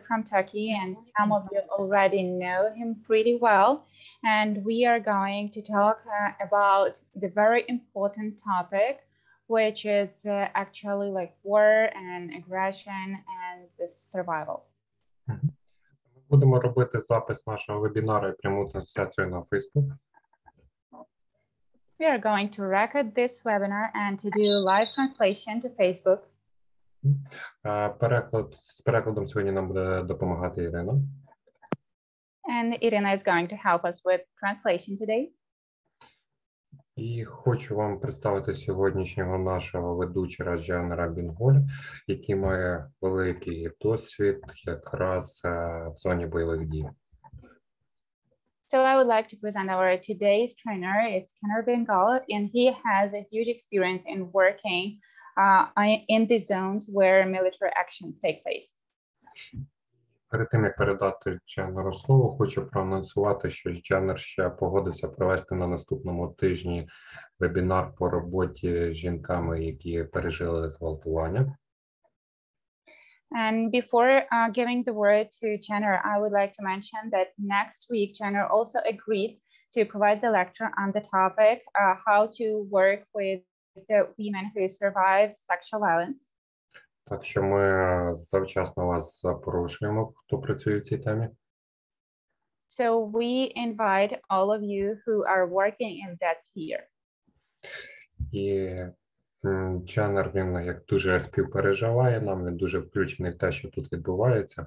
from Turkey, and some of you already know him pretty well. And we are going to talk about the very important topic, which is actually like war and aggression and the survival. Будемо робити запис нашого вебінару і пряму трансляцію на Facebook. We are going to record this webinar and to do live translation to Facebook. З перекладом сьогодні нам буде допомагати Ірина. And Irina is going to help us with translation today. І хочу вам представити сьогоднішнього нашого ведучого Жанера Бінголя, який має великий досвід якраз в зоні бойових дій. So I would like to present our today's trainer. It's Kenner Bengal, and he has a huge experience in working in the zones where military actions take place. Перед тим, як передати Дженеру слово, хочу проанонсувати, що Дженер ще погодився провести на наступному тижні вебінар по роботі з жінками, які пережили зґвалтування. And before giving the word to Jenner, I would like to mention that next week, Jenner also agreed to provide the lecture on the topic, how to work with the women who survived sexual violence. Так що ми завчасно вас запрошуємо, хто працює в цій темі. So we invite all of you who are working in that sphere. І Дженер, він як дуже співпереживає нам, він дуже включений в те, що тут відбувається.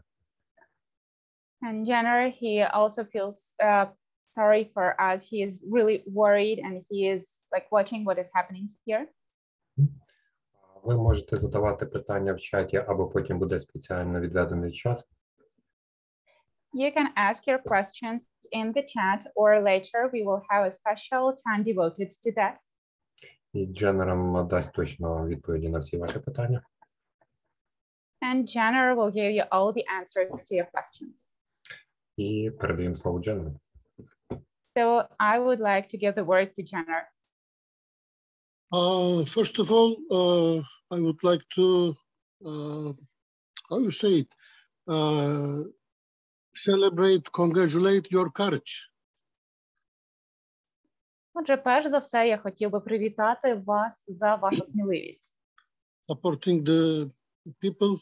And Jenner, he also feels sorry for us. He is really worried and he is like watching what is happening here. Ви можете задавати питання в чаті, або потім буде спеціально відведений час. You can ask your questions in the chat, or later we will have a special time devoted to that. І Дженер надасть точно відповіді на всі ваші питання. And Jenner will give you all the answers to your questions. І передаємо слово Дженеру. So I would like to give the word to Jenner. First of all, I would like to, how you say it, celebrate, congratulate your courage. Отже, перш за все, я хотів би привітати вас за вашу сміливість. Supporting the people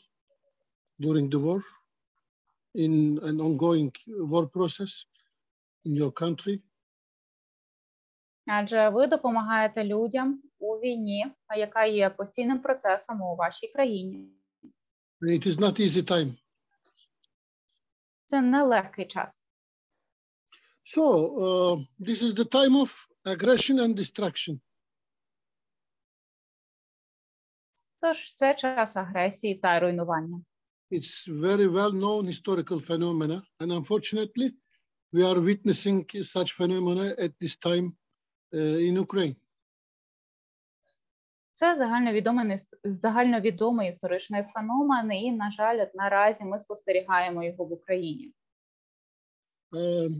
during the war, in an ongoing war process in your country. Адже ви допомагаєте людям у війні, яка є постійним процесом у вашій країні. It is not easy time. Це нелегкий час. So, this is the time of aggression and destruction. Тож це час агресії та руйнування. It's very well known historical phenomena, and unfortunately, we are witnessing such phenomena at this time in Ukraine. Це загальновідомий історичний феномен, і, на жаль, наразі ми спостерігаємо його в Україні.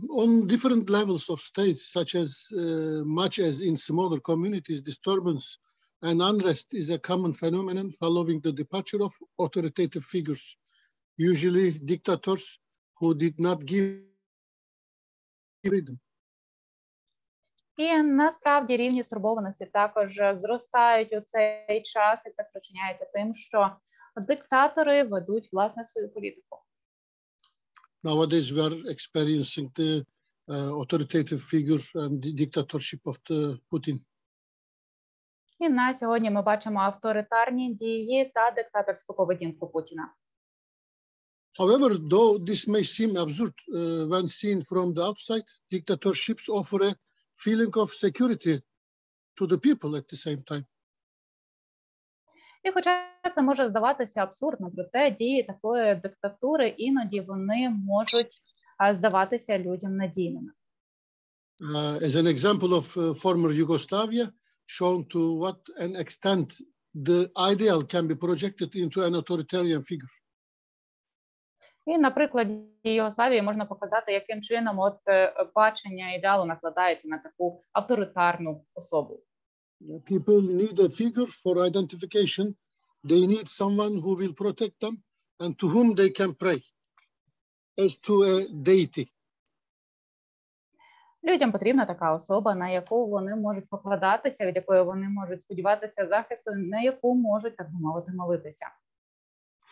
On different levels of states, such as much as in smaller communities, disturbance and unrest is a common phenomenon following the departure of authoritative figures, usually dictators who did not give freedom. І насправді рівні стурбованості також зростають у цей час, і це спричиняється тим, що диктатори ведуть, власне, свою політику. Nowadays we are experiencing the authoritative figure and the dictatorship of the Putin. І на сьогодні ми бачимо авторитарні дії та диктаторську поведінку Путіна. However, though this may seem absurd when seen from the outside, dictatorships offer a feeling of security to the people at the same time. І хоча це може здаватися абсурдно, проте дії такої диктатури іноді вони можуть здаватися людям надійними. As an example of former Yugoslavia, shown to what an extent the ideal can be projected into an authoritarian figure. І на прикладі Югославії можна показати, яким чином бачення ідеалу накладається на таку авторитарну особу. People need a figure for identification. They need someone who will protect them and to whom they can pray. as to a deity. Людям потрібна така особа, на яку вони можуть покладатися, від якої вони можуть сподіватися захисту, на яку можуть, так би мовити, молитися.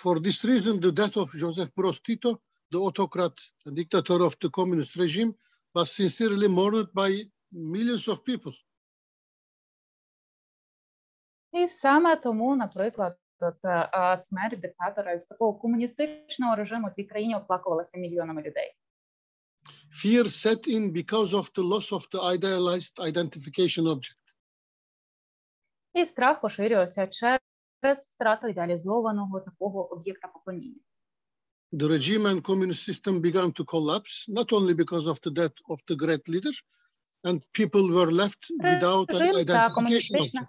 For this reason, the death of Joseph Broz Tito, the autocrat and dictator of the communist regime, was sincerely mourned by millions of people. І саме тому, наприклад, смерть диктатора з такого комуністичного режиму в цій країні оплакувалася мільйонами людей. Fear set in because of the loss of the idealized identification object. І страх поширювався через втрату ідеалізованого такого об'єкта поклоніння. The regime and communist system began to collapse, not only because of the death of the great leader, and people were left without an identification object.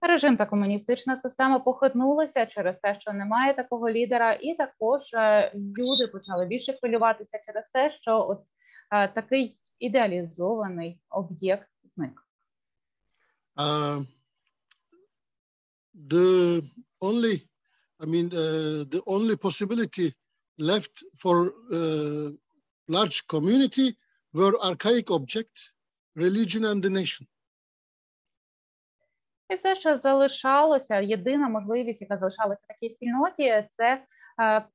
Режим та комуністична система похитнулися через те, що немає такого лідера, і також люди почали більше хвилюватися через те, що от такий ідеалізований об'єкт зник. The only possibility left for large community were archaic objects, religion and the nation. І все, що залишалося, єдина можливість, яка залишалася в такій спільноті, це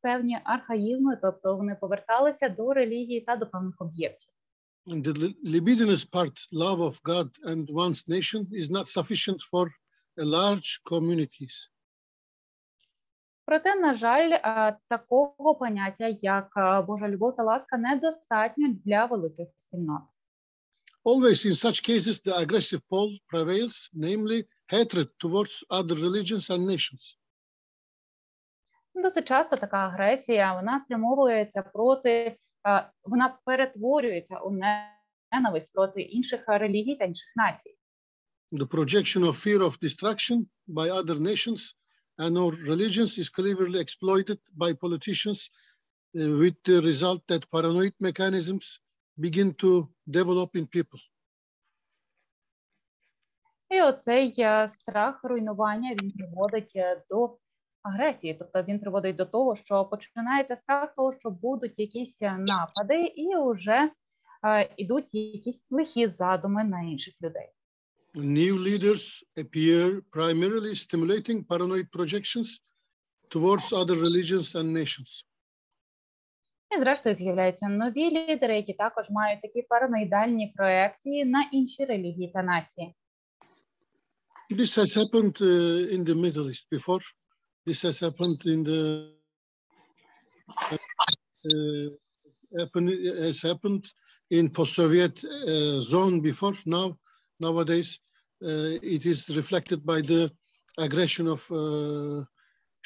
певні архаїзми, тобто вони поверталися до релігії та до певних об'єктів. The libidinous part, love of God and one's nation, is not sufficient for a large communities. Проте, на жаль, такого поняття, як Божа любов та ласка, недостатньо для великих спільнот. Always in such cases, the aggressive pole prevails, namely hatred towards other religions and nations. Досить часто така агресія, вона спрямовується проти, вона перетворюється у ненависть проти інших релігій та інших націй. The projection of fear of destruction by other nations and or religions is cleverly exploited by politicians with the result that paranoid mechanisms begin to develop in people. І оцей страх руйнування, він приводить до агресії, тобто він приводить до того, що починається страх того, що будуть якісь напади і вже ідуть якісь лихі задуми на інших людей. New leaders appear primarily stimulating paranoid projections towards other religions and nations. І зрештою з'являються нові лідери, які також мають такі параноїдальні проекції на інші релігії та нації. This has happened in the Middle East before. This has happened in the has happened in post-Soviet zone before. Nowadays, it is reflected by the aggression of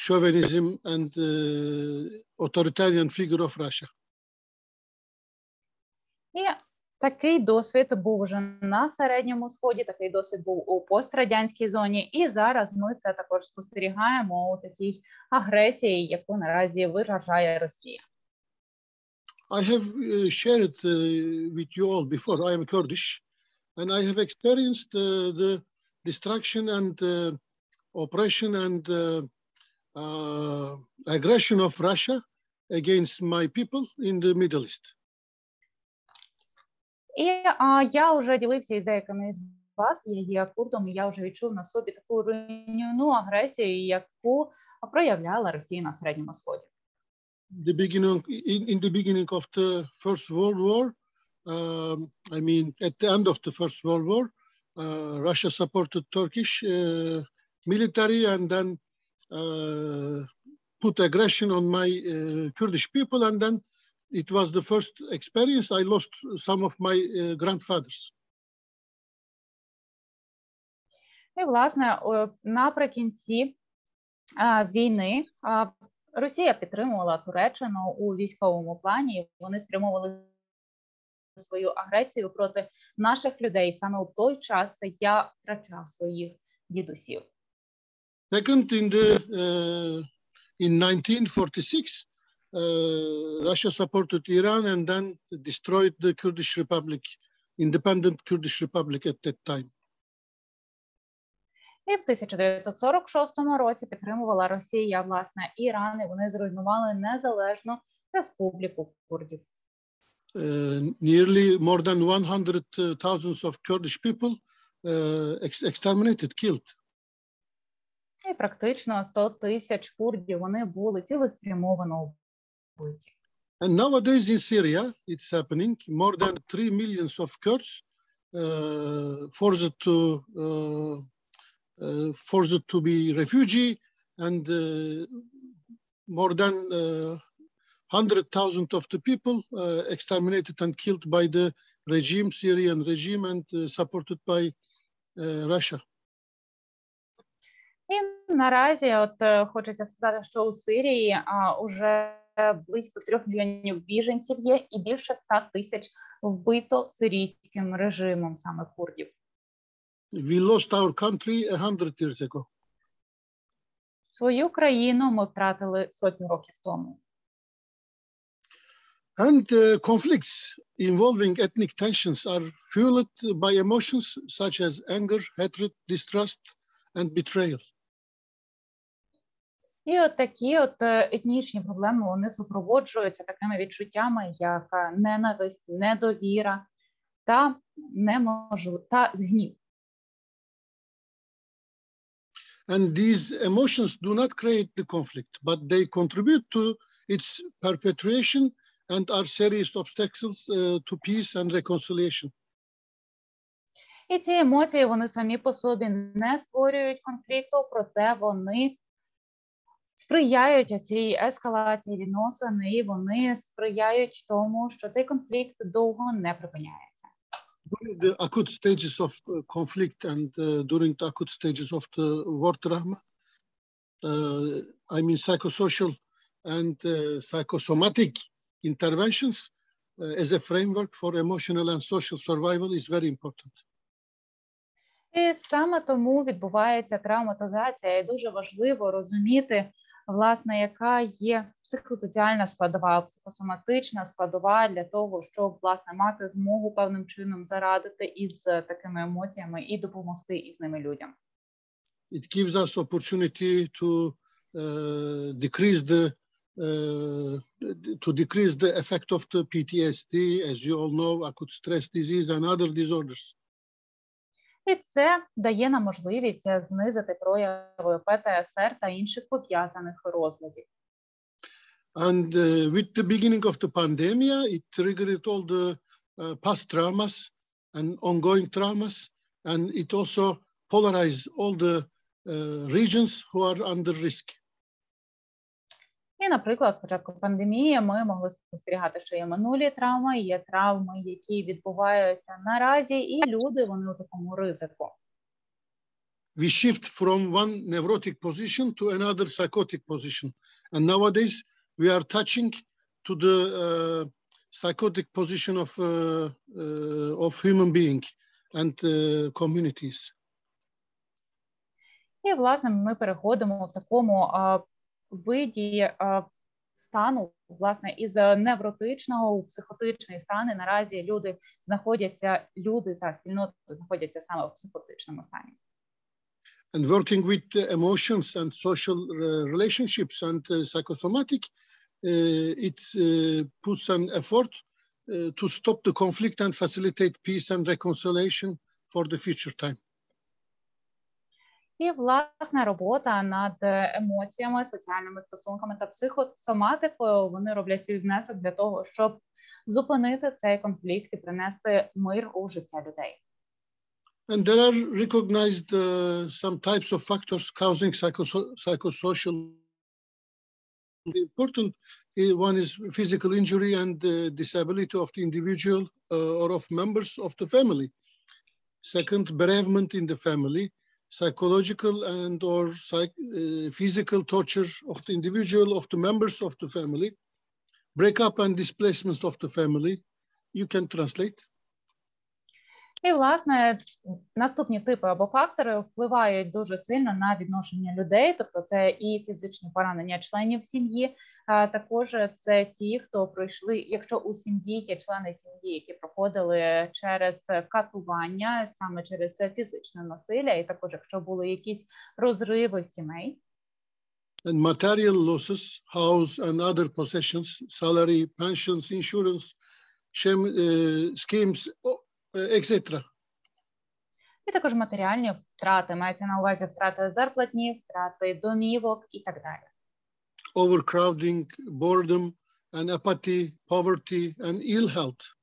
chauvinism and authoritarian figure of Russia. І такий досвід був вже на Середньому Сході, такий досвід був у пострадянській зоні, і зараз ми це також спостерігаємо у такій агресії, яку наразі виражає Росія. I have shared with you all before. I am Kurdish, and I have experienced the destruction and oppression and aggression of Russia against my people in the Middle East. І я вже ділився із деякими з вас, я є курдом, і я вже відчув на собі таку руйнівну агресію, яку проявляла Росія на Середньому Сході. In the beginning of the First World War, I mean, at the end of the First World War, Russia supported Turkish military and then put aggression on my Kurdish people, and then it was the first experience. I lost some of my grandfathers. І, власне, наприкінці війни Росія підтримувала Туреччину у військовому плані. Вони спрямовували свою агресію проти наших людей. Саме у той час я втрачав своїх дідусів. Second, in 1946, Russia supported Iran and then destroyed the Kurdish Republic, independent Kurdish Republic at that time. І в 1946 році підтримувала Росія, власне, Іран, і вони зруйнували незалежну республіку курдів. Nearly more than 100,000 of Kurdish people exterminated, killed. І практично 100 тисяч курдів, вони були цілеспрямовано вбиті. And nowadays in Syria, it's happening. More than 3 millions of Kurds forced to be refugee, and more than 100,000 of the people exterminated and killed by the regime, Syrian regime, and supported by Russia. І наразі, хочеться сказати, що у Сирії уже близько 3 мільйонів біженців є, і більше 100 тисяч вбито сирійським режимом саме курдів. We lost our country 100 years ago. Свою країну ми втратили сотню років тому. And conflicts involving ethnic tensions are fueled by emotions such as anger, hatred, distrust, and betrayal. І такі етнічні проблеми, вони супроводжуються такими відчуттями, як ненависть, недовіра та гнів. And these emotions do not create the conflict, but they contribute to its perpetuation and are serious obstacles to peace and reconciliation. І ці емоції, вони самі по собі не створюють конфлікту, проте вони сприяють цій ескалації відносин, і вони сприяють тому, що цей конфлікт довго не припиняється. During the acute stages of conflict and during the acute stages of the war trauma, I mean psychosocial and psychosomatic interventions as a framework for emotional and social survival is very important. І саме тому відбувається травматизація, і дуже важливо розуміти, власне, яка є психосоціальна складова, психосоматична складова для того, щоб, власне, мати змогу певним чином зарадити із такими емоціями і допомогти із ними людям. It gives us opportunity to decrease the effect of the PTSD, as you all know, acute stress disease and other disorders. І це дає нам можливість знизити прояви ПТСР та інших пов'язаних розладів. And with the beginning of the pandemic, it triggered all the past traumas and ongoing traumas, and it also polarized all the regions who are under risk. І, наприклад, з початку пандемії ми могли спостерігати, що є минулі травми, є травми, які відбуваються наразі, і люди, вони у такому ризику. We shift from one neurotic position to another psychotic position. And nowadays, we are touching to the psychotic position of human being and communities. І, власне, ми переходимо в такому виді стану, власне, із невротичного у психотичний стан, і наразі люди та спільноти знаходяться саме в психотичному стані. And working with emotions and social relationships and psychosomatic, it puts an effort to stop the conflict and facilitate peace and reconciliation for the future time. І, власне, робота над емоціями, соціальними стосунками та психосоматикою, вони роблять свій внесок для того, щоб зупинити цей конфлікт і принести мир у життя людей. And there are recognized some types of factors causing psychosocial. Important one is physical injury and disability of the individual or of members of the family. Second, bereavement in the family. Psychological and or physical torture of the individual, of the members of the family, breakup and displacement of the family. You can translate. І, власне, наступні типи або фактори впливають дуже сильно на відношення людей, тобто це і фізичне поранення членів сім'ї, а також це ті, хто пройшли, якщо у сім'ї є члени сім'ї, які проходили через катування, саме через фізичне насилля, і також якщо були якісь розриви сімей. And material losses, house and other possessions, salary, pensions, insurance, schemes, etc. І також матеріальні втрати, мається на увазі втрати зарплатні, втрати домівок і так далі. Overcrowding, boredom and apathy, poverty and ill health.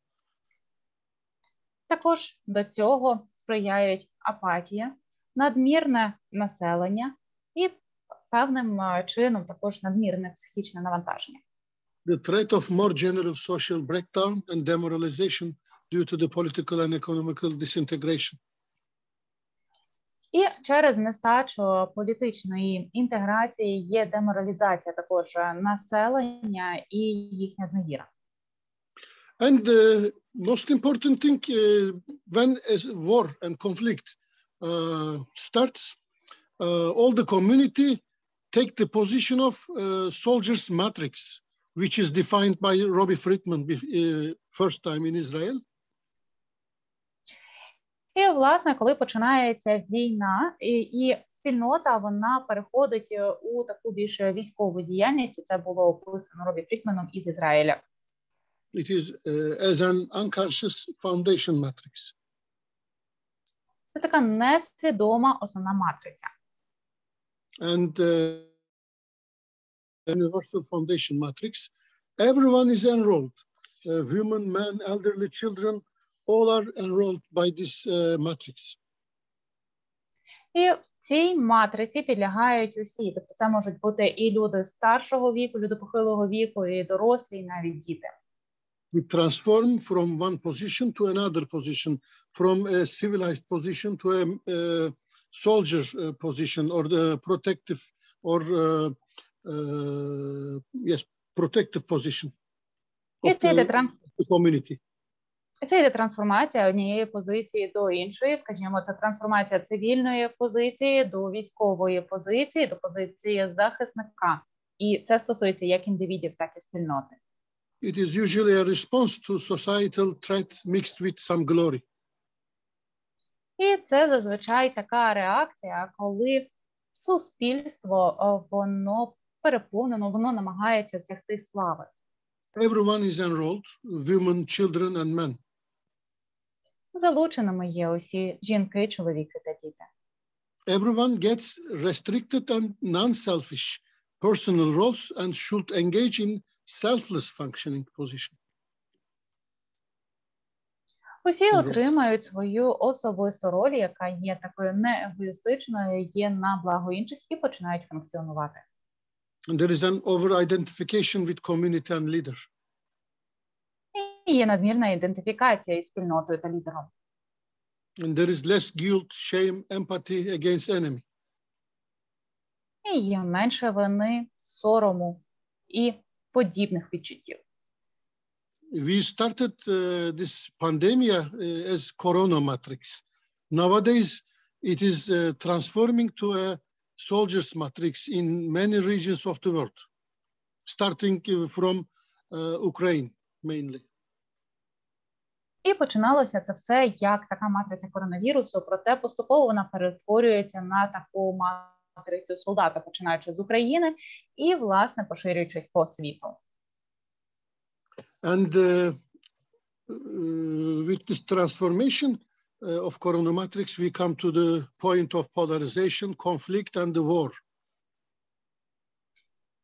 Також до цього сприяють апатія, надмірне населення і певним чином також надмірне психічне навантаження. The threat of more general social breakdown and demoralization due to the political and economical disintegration. І через нестачу політичної інтеграції є деморалізація також населення і їхня зневіра. And the most important thing, when a war and conflict starts, all the community take the position of soldiers matrix, which is defined by Robbie Friedman first time in Israel. І, власне, коли починається війна, і спільнота, вона переходить у таку більш військову діяльність, і це було описано Робі Фрідманом із Ізраїля. It is as an unconscious foundation matrix. Це така несвідома основна матриця. And universal foundation matrix, everyone is enrolled. Women, men, elderly children, all are enrolled by this matrix. І в цій матриці підлягають усі. Тобто це можуть бути і люди старшого віку, люди похилого віку, і дорослі, і навіть діти. We transform from one position to another position, from a civilized position to a soldier position, or the protective, or yes, protective position of the community. Це йде трансформація однієї позиції до іншої, скажімо, це трансформація цивільної позиції до військової позиції, до позиції захисника. І це стосується як індивідів, так і спільноти. It is usually a response to societal threat mixed with some glory. І це зазвичай така реакція, коли суспільство, воно переповнено, воно намагається досягти слави. Everyone is enrolled, women, children and men. Залученими є усі жінки, чоловіки та діти. Everyone gets restricted and non-selfish personal roles and should engage in selfless functioning position. Усі отримають свою особисту роль, яка є такою неегоїстичною, є на благо інших і починають функціонувати. And there is an over-identification with community and leader. І є надмірна ідентифікація із спільнотою та лідером. And there is less guilt, shame, empathy against enemy. І є менше вини, сорому і подібних відчуттів. We started this pandemic as corona matrix. Nowadays, it is transforming to a soldiers matrix in many regions of the world, starting from Ukraine mainly. І починалося це все як така матриця коронавірусу, проте поступово вона перетворюється на таку матрицю солдата, починаючи з України і, власне, поширюючись по світу. And with this transformation of corona matrix, we come to the point of polarization, conflict and the war.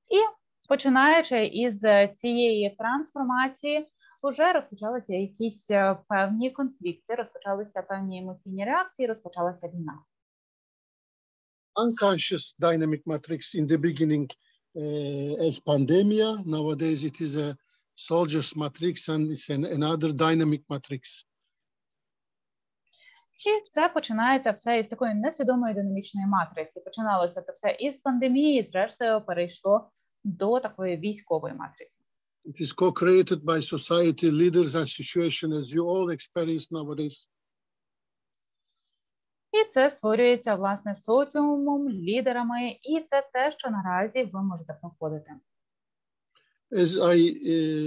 І починаючи із цієї трансформації, вже розпочалися якісь певні конфлікти, розпочалися певні емоційні реакції, розпочалася війна. Unconscious dynamic matrix in the beginning as pandemia. Nowadays it is a soldiers matrix and it's another dynamic matrix. І це починається все із такої несвідомої динамічної матриці. Починалося це все із пандемії, і зрештою перейшло до такої військової матриці. It is co-created by society, leaders and situation as you all experience nowadays. І це створюється, власне, соціумом, лідерами, і це те, що наразі ви можете проходити. As I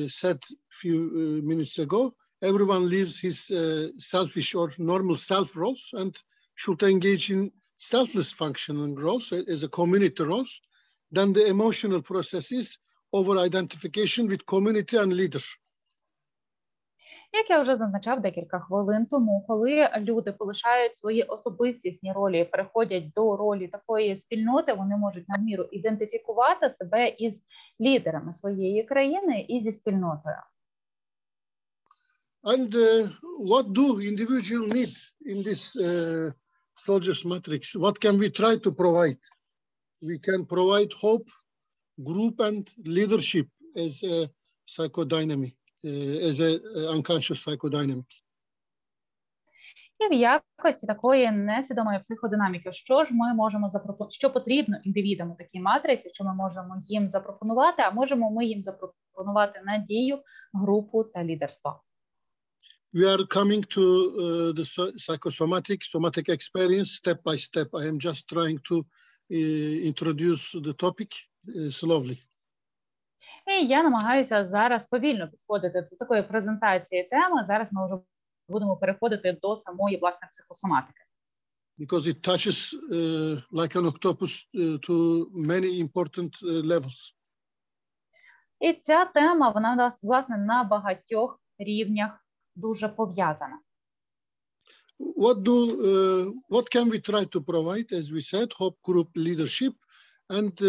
said a few minutes ago, everyone lives his selfish or normal self roles and should engage in selfless functioning roles as a community roles. Then the emotional process is over identification with community and leader. Як я вже зазначав декілька хвилин тому, коли люди полишають свої особистісні ролі і переходять до ролі такої спільноти, вони можуть на міру ідентифікувати себе із лідерами своєї країни і зі спільнотою. And what do individuals need in this soldiers matrix? What can we try to provide? We can provide hope, group, and leadership as a psychodynamic, as a unconscious psychodynamic. І в якості такої несвідомої психодинаміки, що ж ми можемо запропонувати, що потрібно індивідам у такій матриці, що ми можемо їм запропонувати, а можемо ми їм запропонувати надію, групу та лідерство. We are coming to the somatic experience step by step. I am just trying to introduce the topic slowly. І я намагаюся зараз повільно підходити до такої презентації теми. Зараз ми вже будемо переходити до самої, власне, психосоматики. Because it touches like an octopus to many important levels. І ця тема, вона, власне, на багатьох рівнях дуже пов'язана. What can we try to provide? As we said, hope, group, leadership, and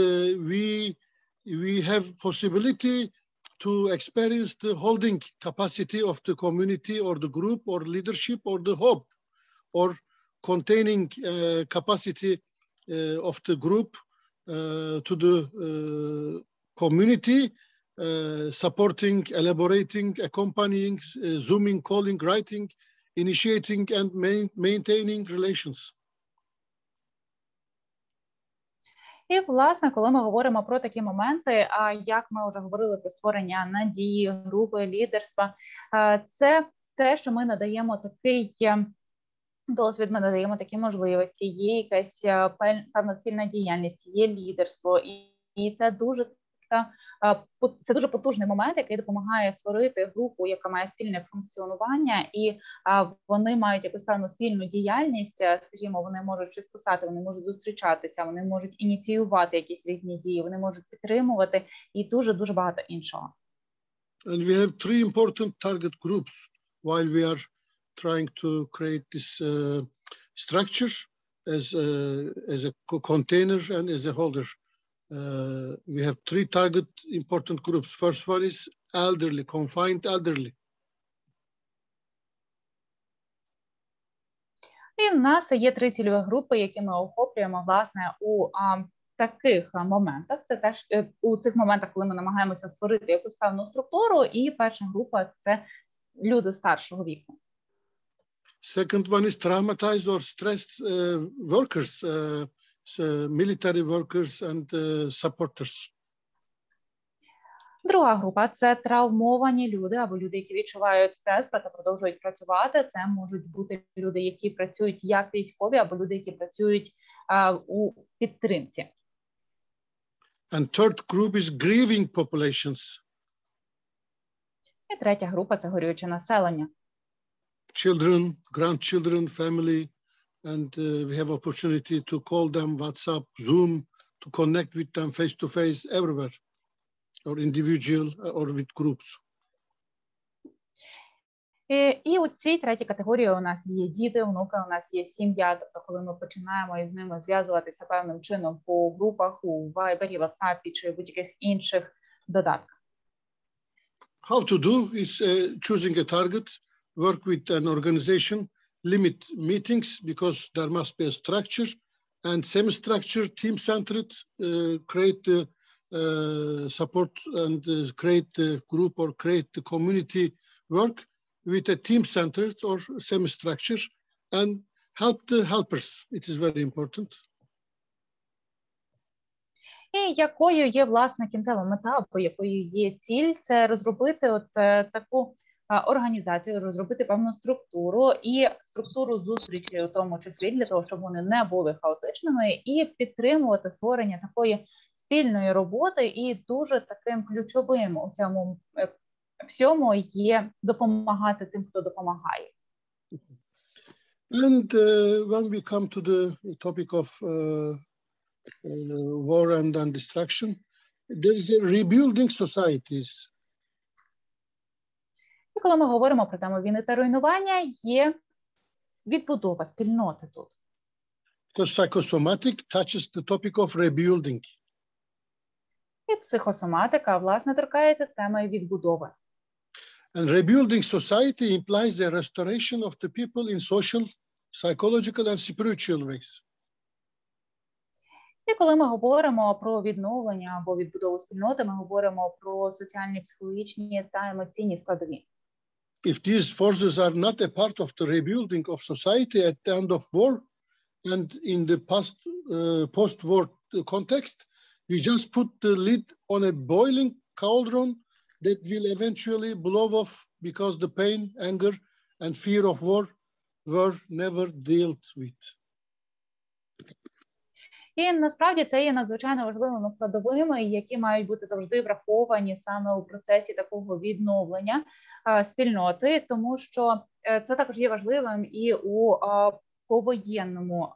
we have possibility to experience the holding capacity of the community or the group or leadership or the hope, or containing capacity of the group to the community, supporting, elaborating, accompanying, zooming, calling, writing, initiating, and maintaining relations. І, власне, коли ми говоримо про такі моменти, як ми вже говорили про створення надії, групи, лідерства, це те, що ми надаємо такий досвід, ми надаємо такі можливості, є якась певна спільна діяльність, є лідерство, і це дуже потужний момент, який допомагає створити групу, яка має спільне функціонування, і вони мають якусь певну спільну діяльність, скажімо, вони можуть щось писати, вони можуть зустрічатися, вони можуть ініціювати якісь різні дії, вони можуть підтримувати і дуже-дуже багато іншого. And we have three important target groups while we are trying to create this structure as a container and as a holder. We have three target important groups. First one is elderly, confined elderly. І в нас є три цільові групи, які ми охоплюємо, власне, у таких моментах. Це теж у цих моментах, коли ми намагаємося створити якусь певну структуру, і перша група – це люди старшого віку. Second one is traumatized or stressed workers, military workers and supporters. Друга група – це травмовані люди або люди, які відчувають стрес, проте продовжують працювати. Це можуть бути люди, які працюють як військові, або люди, які працюють у підтримці. And third group is grieving populations. І третя група – це горююче населення. Children, grandchildren, family, and we have opportunity to call them WhatsApp, Zoom, to connect with them face-to-face everywhere, or individual, or with groups. І у цій третій категорії у нас є діти, онуки, у нас є сім'я, тобто коли ми починаємо із ними зв'язуватися певним чином по групах, у Viber, WhatsApp чи будь-яких інших додатках. How to do is choosing a target, work with an organization, limit meetings because there must be a structure, and semi-structured, team-centered, create the support and create the group or create the community work with a team-centered or semi-structure and help the helpers. It is very important. І якою є, власне, кінцева мета, або якою є ціль, це розробити таку організацію, розробити певну структуру і структуру зустрічей, у тому числі для того, щоб вони не були хаотичними, і підтримувати створення такої спільної роботи. І дуже таким ключовим у цьому всьому є допомагати тим, хто допомагає. And when we come to the topic of war and destruction, there is a rebuilding societies. І коли ми говоримо про тему війни та руйнування, є відбудова спільноти тут. Because psychosomatic touches the topic of rebuilding. І психосоматика, власне, торкається теми відбудови. And rebuilding society implies the restoration of the people in social, psychological and spiritual ways. І коли ми говоримо про відновлення або відбудову спільноти, ми говоримо про соціальні, психологічні та емоційні складові. If these forces are not a part of the rebuilding of society at the end of war and in the post-war context, we just put the lid on a boiling cauldron that will eventually blow off because the pain, anger, and fear of war were never dealt with. І насправді це є надзвичайно важливими складовими, які мають бути завжди враховані саме у процесі такого відновлення спільноти, тому що це також є важливим і у повоєнному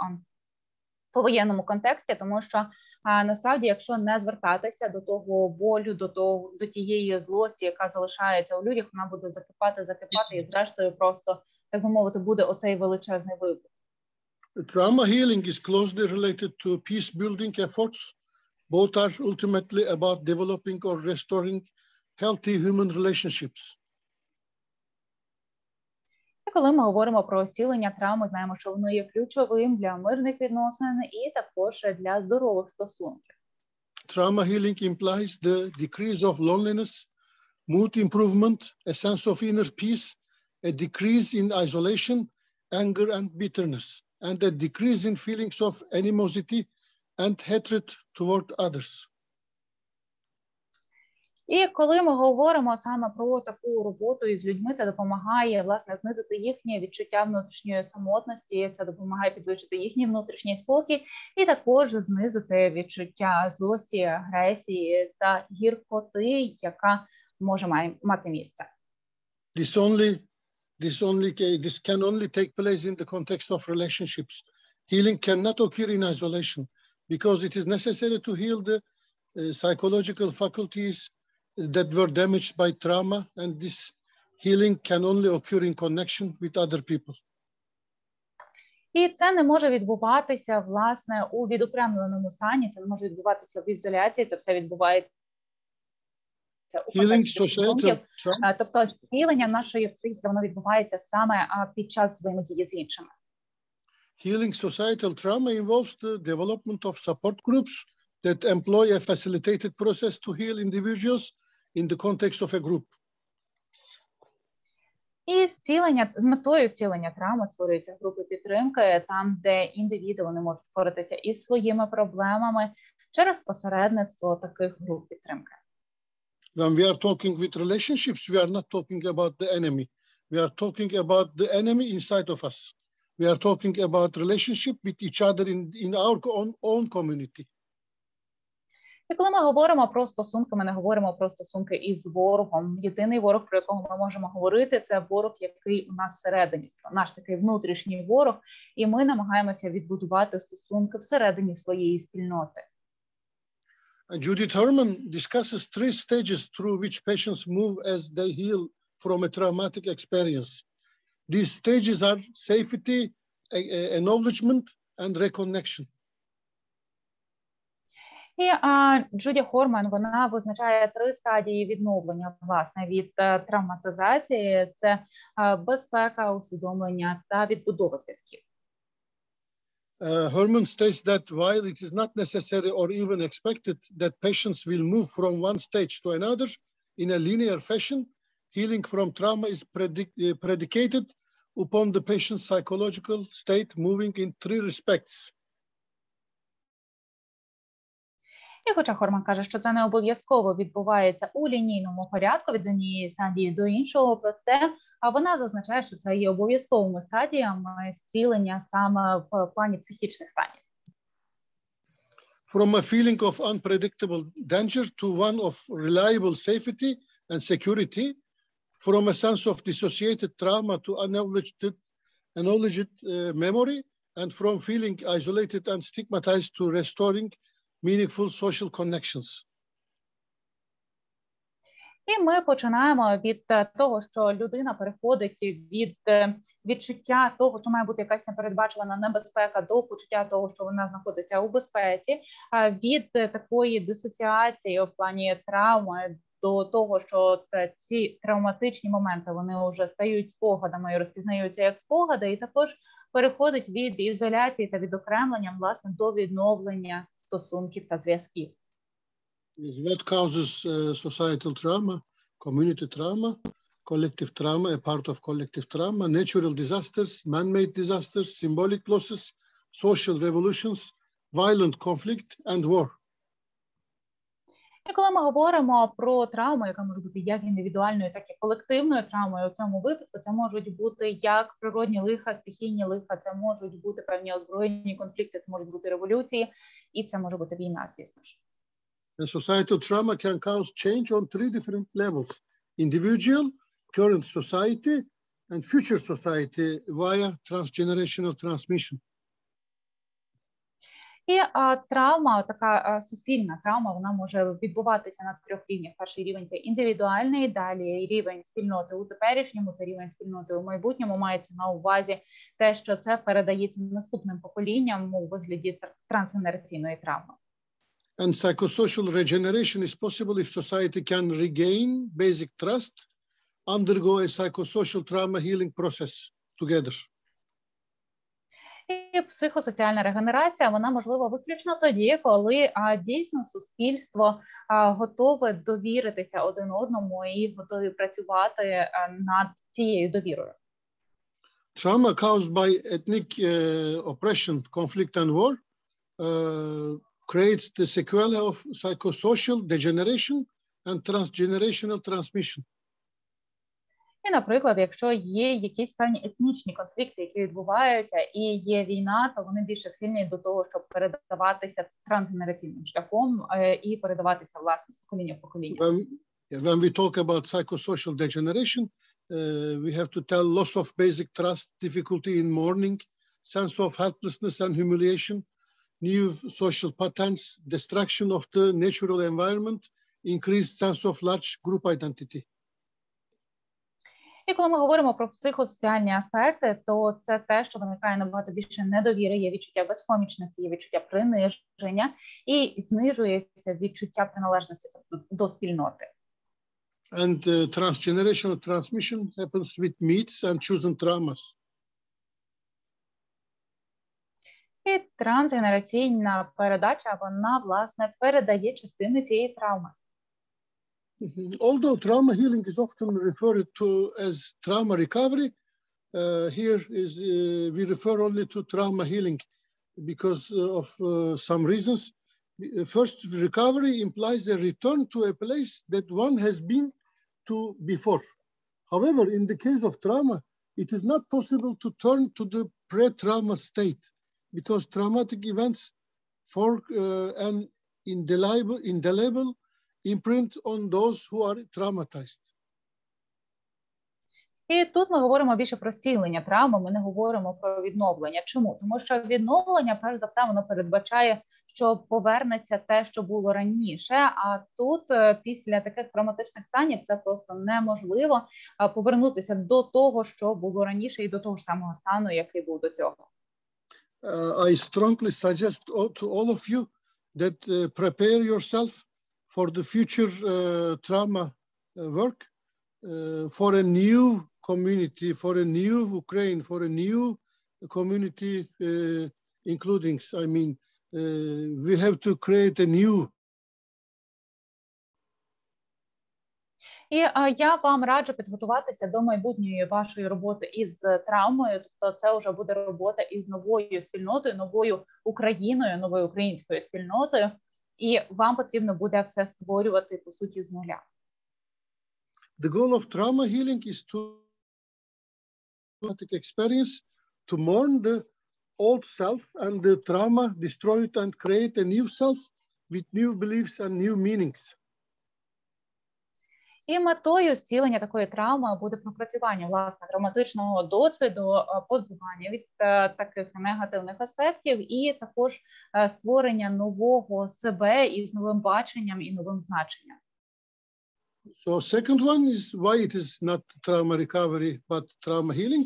контексті, тому що насправді, якщо не звертатися до того болю, до тієї злості, яка залишається у людях, вона буде закипати, і зрештою просто, так би мовити, буде оцей величезний вибух. Trauma healing is closely related to peace-building efforts. Both are ultimately about developing or restoring healthy human relationships. І коли ми говоримо про зцілення травми, знаємо, що воно є ключовим для мирних відносин і також для здорових стосунків. Trauma healing implies the decrease of loneliness, mood improvement, a sense of inner peace, a decrease in isolation, anger and bitterness, and a decrease in feelings of animosity and hatred toward others. І коли ми говоримо саме про таку роботу із людьми, це допомагає, власне, знизити їхнє відчуття внутрішньої самотності, це допомагає підвищити їхній внутрішній спокій і також знизити відчуття злості, агресії та гіркоти, яка може мати місце. This can only take place in the context of relationships. Healing cannot occur in isolation because it is necessary to heal the psychological faculties that were damaged by trauma, and this healing can only occur in connection with other people. І це не може відбуватися, власне, у відокремленому стані, це не може відбуватися в ізоляції, це все відбувається у контексті стосунків. Тобто зцілення нашої психіки, воно відбувається саме під час взаємодії з іншими. Healing societal trauma involves the development of support groups that employ a facilitated process to heal individuals in the context of a group. І з метою зцілення травми створюються групи підтримки, там, де індивіди вони можуть впоратися із своїми проблемами через посередництво таких груп підтримки. When we are talking with relationships, we are not talking about the enemy. We are talking about the enemy inside of us. We are talking about relationship with each other in our own community. І коли ми говоримо про стосунки, ми не говоримо про стосунки із ворогом. Єдиний ворог, про якого ми можемо говорити, це ворог, який у нас всередині, наш такий внутрішній ворог, і ми намагаємося відбудувати стосунки всередині своєї спільноти. Judith Herman discusses 3 stages through which patients move as they heal from a traumatic experience. These stages are safety, acknowledgement, and reconnection. І Джуді Хорман, вона визначає 3 стадії відновлення, власне, від травматизації. Це безпека, усвідомлення та відбудова зв'язків. Herman states that while it is not necessary or even expected that patients will move from one stage to another in a linear fashion, healing from trauma is predicated upon the patient's psychological state moving in 3 respects. І хоча Хорман каже, що це не обов'язково відбувається у лінійному порядку від однієї стадії до іншого, проте вона зазначає, що це є обов'язковими стадіями зцілення саме в плані психічних станів. From a feeling of unpredictable danger to one of reliable safety and security, from a sense of dissociated trauma to acknowledged memory, and from feeling isolated and stigmatized to restoring meaningful social connections. І ми починаємо від того, що людина переходить від відчуття того, що має бути якась непередбачувана небезпека, до почуття того, що вона знаходиться у безпеці, від такої дисоціації в плані травми до того, що ці травматичні моменти, вони вже стають спогадами і розпізнаються як спогади, і також переходить від ізоляції та відокремлення, власне, до відновлення стосунків та зв'язків. What causes societal trauma, community trauma, collective trauma, a part of collective trauma, natural disasters, man-made disasters, symbolic losses, social revolutions, violent conflict and war. І коли ми говоримо про травму, яка може бути як індивідуальною, так і колективною травмою, у цьому випадку це можуть бути як природні лиха, стихійні лиха, це можуть бути певні озброєні конфлікти, це можуть бути революції, і це може бути війна, звісно ж. And societal trauma can cause change on 3 different levels: individual, current society, and future society via transgenerational transmission. І травма, така суспільна травма, вона може відбуватися на 3 рівнях. Перший рівень – це індивідуальний, далі рівень спільноти у теперішньому та рівень спільноти у майбутньому. Мається на увазі те, що це передається наступним поколінням у вигляді трансгенераційної травми. And psychosocial regeneration is possible if society can regain basic trust, undergo a psychosocial trauma healing process together. І психосоціальна регенерація, вона можлива виключно тоді, коли дійсно суспільство готове довіритися один одному і готові працювати над цією довірою. Trauma caused by ethnic oppression, conflict and war creates the sequelae of psychosocial degeneration and transgenerational transmission. І, наприклад, якщо є якісь певні етнічні конфлікти, які відбуваються, і є війна, то вони більше схильні до того, щоб передаватися трансгенераційним шляхом і передаватися, власне, з покоління в покоління. When we talk about psychosocial degeneration, we have to tell loss of basic trust, difficulty in mourning, sense of helplessness and humiliation, new social patterns, destruction of the natural environment, increased sense of large group identity. І коли ми говоримо про психосоціальні аспекти, то це те, що виникає набагато більше недовіри, є відчуття безпомічності, є відчуття приниження і знижується відчуття приналежності до спільноти. And transgenerational transmission happens with myths and chosen traumas. І трансгенераційна передача, вона, власне, передає частини цієї травми. Although trauma healing is often referred to as trauma recovery, here we refer only to trauma healing because of some reasons. First, recovery implies a return to a place that one has been to before. However, in the case of trauma, it is not possible to turn to the pre-trauma state because traumatic events form an indelible imprint on those who are traumatized. І тут ми говоримо більше про зцілення травми, ми не говоримо про відновлення. Чому? Тому що відновлення, перш за все, воно передбачає, що повернеться те, що було раніше, а тут після таких травматичних станів це просто неможливо повернутися до того, що було раніше і до того ж самого стану, який був до цього. I strongly suggest to all of you that prepare yourself for the future trauma work, for a new community, for a new Ukraine, for a new community, including, I mean, we have to create a new. І я вам раджу підготуватися до майбутньої вашої роботи із травмою, тобто це вже буде робота із новою спільнотою, новою Україною, новою українською спільнотою. і вам потрібно буде все створювати, по суті, з нуля. The goal of trauma healing is to experience, to mourn the old self and the trauma, destroy it and create a new self with new beliefs and new meanings. І метою зцілення такої травми буде пропрацювання, власне, травматичного досвіду, позбування від таких негативних аспектів і також створення нового себе із новим баченням і новим значенням. So second one is why it is not trauma recovery, but trauma healing.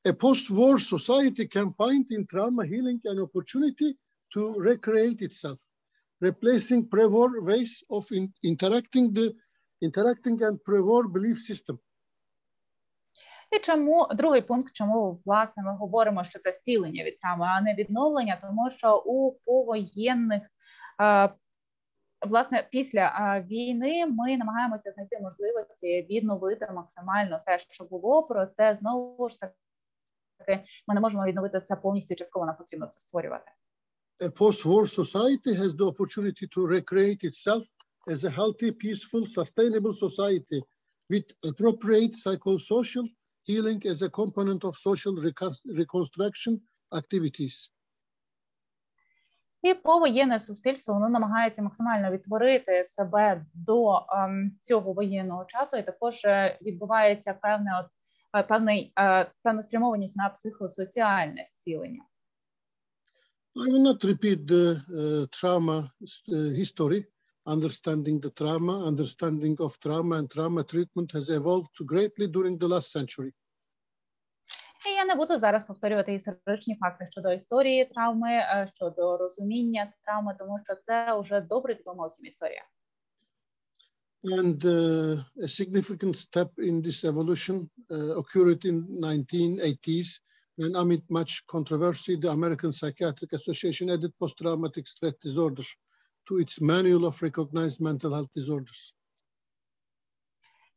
A post-war society can find in trauma healing an opportunity to recreate itself, replacing pre-war ways of interacting and pre-war belief system. І чому, другий пункт, чому, власне, ми говоримо, що це зцілення від травми, а не відновлення, тому що у повоєнних, власне, після війни ми намагаємося знайти можливості відновити максимально те, що було, проте, знову ж таки, ми не можемо відновити це повністю, частково нам потрібно це створювати. A post-war society has the opportunity to recreate itself as a healthy, peaceful, sustainable society with appropriate psychosocial healing as a component of social reconstruction activities. І повоєнне суспільство, воно намагається максимально відтворити себе до цього воєнного часу, і також відбувається певна спрямованість на психосоціальне зцілення. I will not repeat the trauma history. Understanding the trauma, understanding of trauma and trauma treatment has evolved greatly during the last century. І я не буду зараз повторювати історичні факти щодо історії травми, щодо розуміння травми, тому що це вже добре відома всім історія. And a significant step in this evolution occurred in 1980s when amid much controversy, the American Psychiatric Association added post-traumatic stress disorder to its manual of recognized mental health disorders.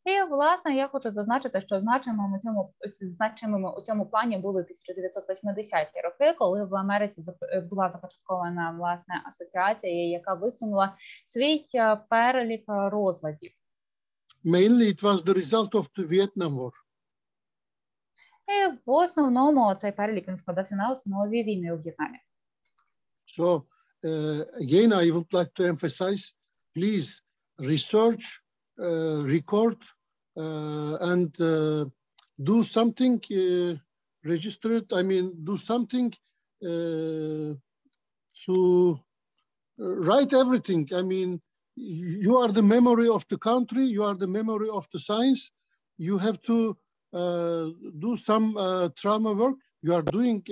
І, власне, я хочу зазначити, що значимими у цьому плані були 1980-ті роки, коли в Америці була започаткована, власне, асоціація, яка висунула свій перелік розладів. Mainly it was the result of the Vietnam War. І в основному цей перелік він складався на основі війни у В'єтнамі. So, again, I would like to emphasize, please research, record, and do something, register it, I mean, do something to write everything. I mean, you are the memory of the country, you are the memory of the science. You have to do some trauma work. You are doing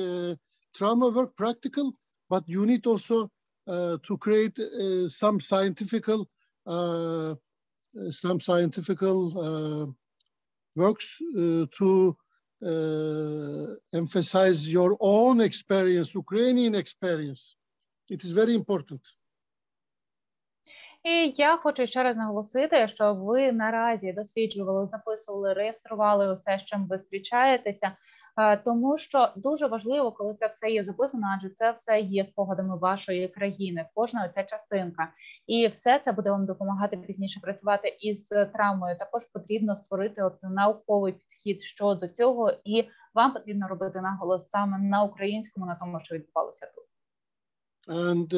trauma work practical, but you need also to create some scientific works to emphasize your own experience, Ukrainian experience. It is very important. І я хочу ще раз наголосити, що ви наразі досліджували, записували, реєстрували усе, з чим ви зустрічаєтеся, тому що дуже важливо, коли це все є записано, адже це все є спогадами вашої країни, кожна ця частинка. І все це буде вам допомагати пізніше працювати із травмою. Також потрібно створити науковий підхід щодо цього, і вам потрібно робити наголос саме на українському, на тому, що відбувалося тут. And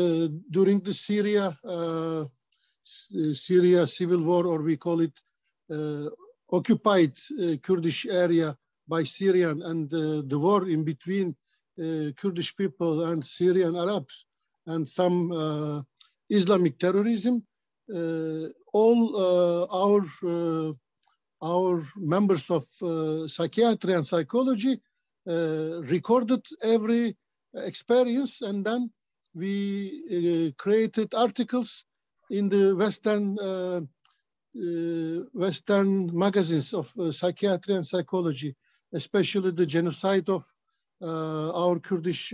during the Syria civil war, or we call it occupied Kurdish area by Syrian, and the war in between Kurdish people and Syrian Arabs and some Islamic terrorism, all our members of psychiatry and psychology recorded every experience, and then we created articles in the Western magazines of psychiatry and psychology, especially the genocide of our Kurdish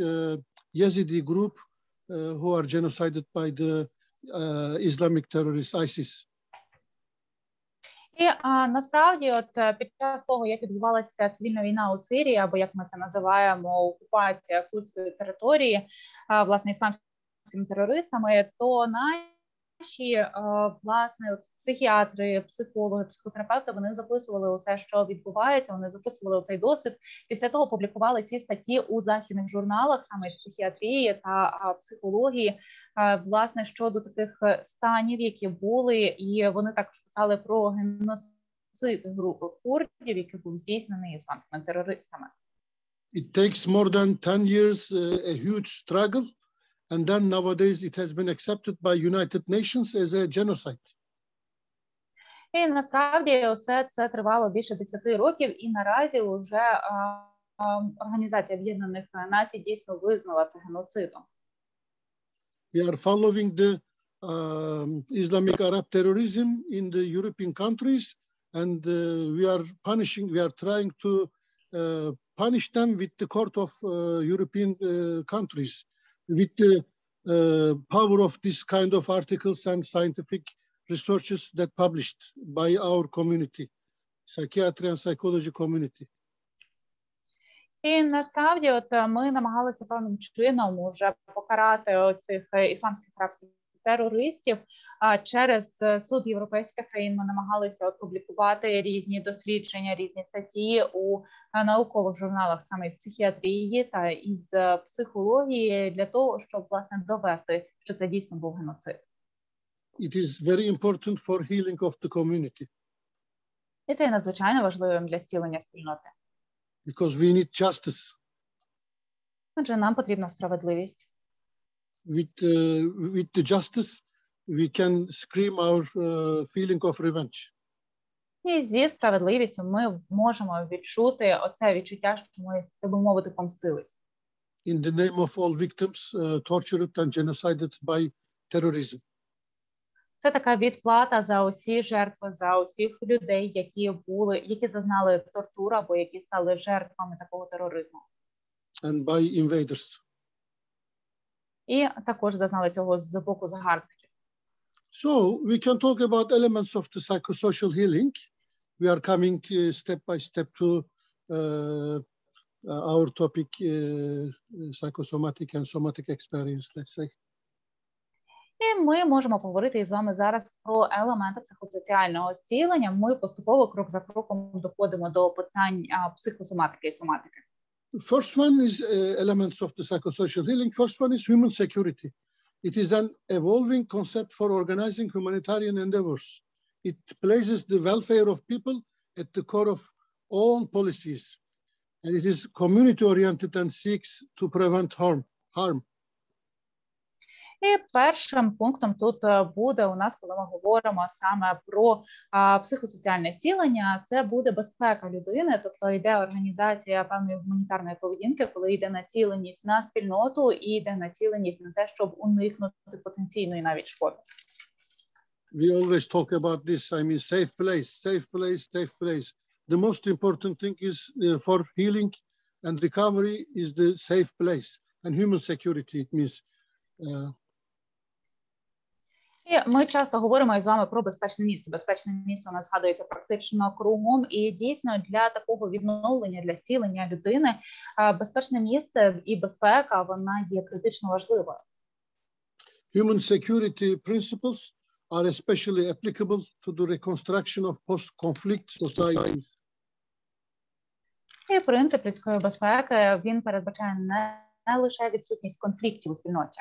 Yazidi group who are genocided by the Islamic terrorist ISIS. І насправді, під час того, як відбувалася цивільна війна у Сирії, або як ми це називаємо, окупація курдської території, власне, ісламськими терористами, то власне, психіатри, психологи, психотерапевти, вони записували усе, що відбувається, вони записували цей досвід. Після того публікували ці статті у західних журналах, саме з психіатрії та психології, власне, щодо таких станів, які були, і вони також писали про геноцид групи курдів, який був здійснений ісламськими терористами. It takes more than 10 years, a huge struggle, and then nowadays it has been accepted by United Nations as a genocide. І насправді все це тривало більше 10 років, і наразі вже Організація Об'єднаних Націй дійсно визнала це геноцидом. We are following the Islamic Arab terrorism in the European countries, and we are trying to punish them with the court of European countries, with the power of this kind of articles and scientific researches that published by our community, psychiatry and psychology community. І насправді, ми намагалися певним чином уже покарати цих ісламських арабських терористів. Через суд європейських країн ми намагалися публікувати різні дослідження, різні статті у наукових журналах саме із психіатрії та із психології для того, щоб, власне, довести, що це дійсно був геноцид. It is very important for healing of the community. І це є надзвичайно важливим для зцілення спільноти. Because we need justice. Адже нам потрібна справедливість. With the justice, we can scream our feeling of revenge. І зі справедливістю ми можемо відчути оце відчуття, що ми, так би мовити, помстились. In the name of all victims tortured and genocided by terrorism. Це така відплата за усі жертви, за усіх людей, які зазнали тортур або які стали жертвами такого тероризму. And by invaders. І також зазнали цього з боку загарбників. So we can talk about elements of the psychosocial healing. We are coming step by step to our topic, psychosomatic and somatic experience, let's say. І ми можемо поговорити із вами зараз про елементи психосоціального зцілення. Ми поступово, крок за кроком, доходимо до питань психосоматики і соматики. First one is elements of the psychosocial healing. First one is human security. It is an evolving concept for organizing humanitarian endeavors. It places the welfare of people at the core of all policies. And it is community-oriented and seeks to prevent harm. І першим пунктом тут буде у нас, коли ми говоримо саме про психосоціальне зцілення, це буде безпека людини, тобто йде організація певної гуманітарної поведінки, коли йде націленість на спільноту і йде націленість на те, щоб уникнути потенційної навіть шкоди. We always talk about this, I mean, safe place, safe place, safe place. The most important thing is for healing and recovery is the safe place. And human security, it means І ми часто говоримо із вами про безпечне місце. Безпечне місце у нас згадується практично кругом. І дійсно для такого відновлення, для зцілення людини безпечне місце і безпека, вона є критично важливою. Human security principles are especially applicable to the reconstruction of post-conflict societies. І принцип людської безпеки, він передбачає не лише відсутність конфліктів у спільноті.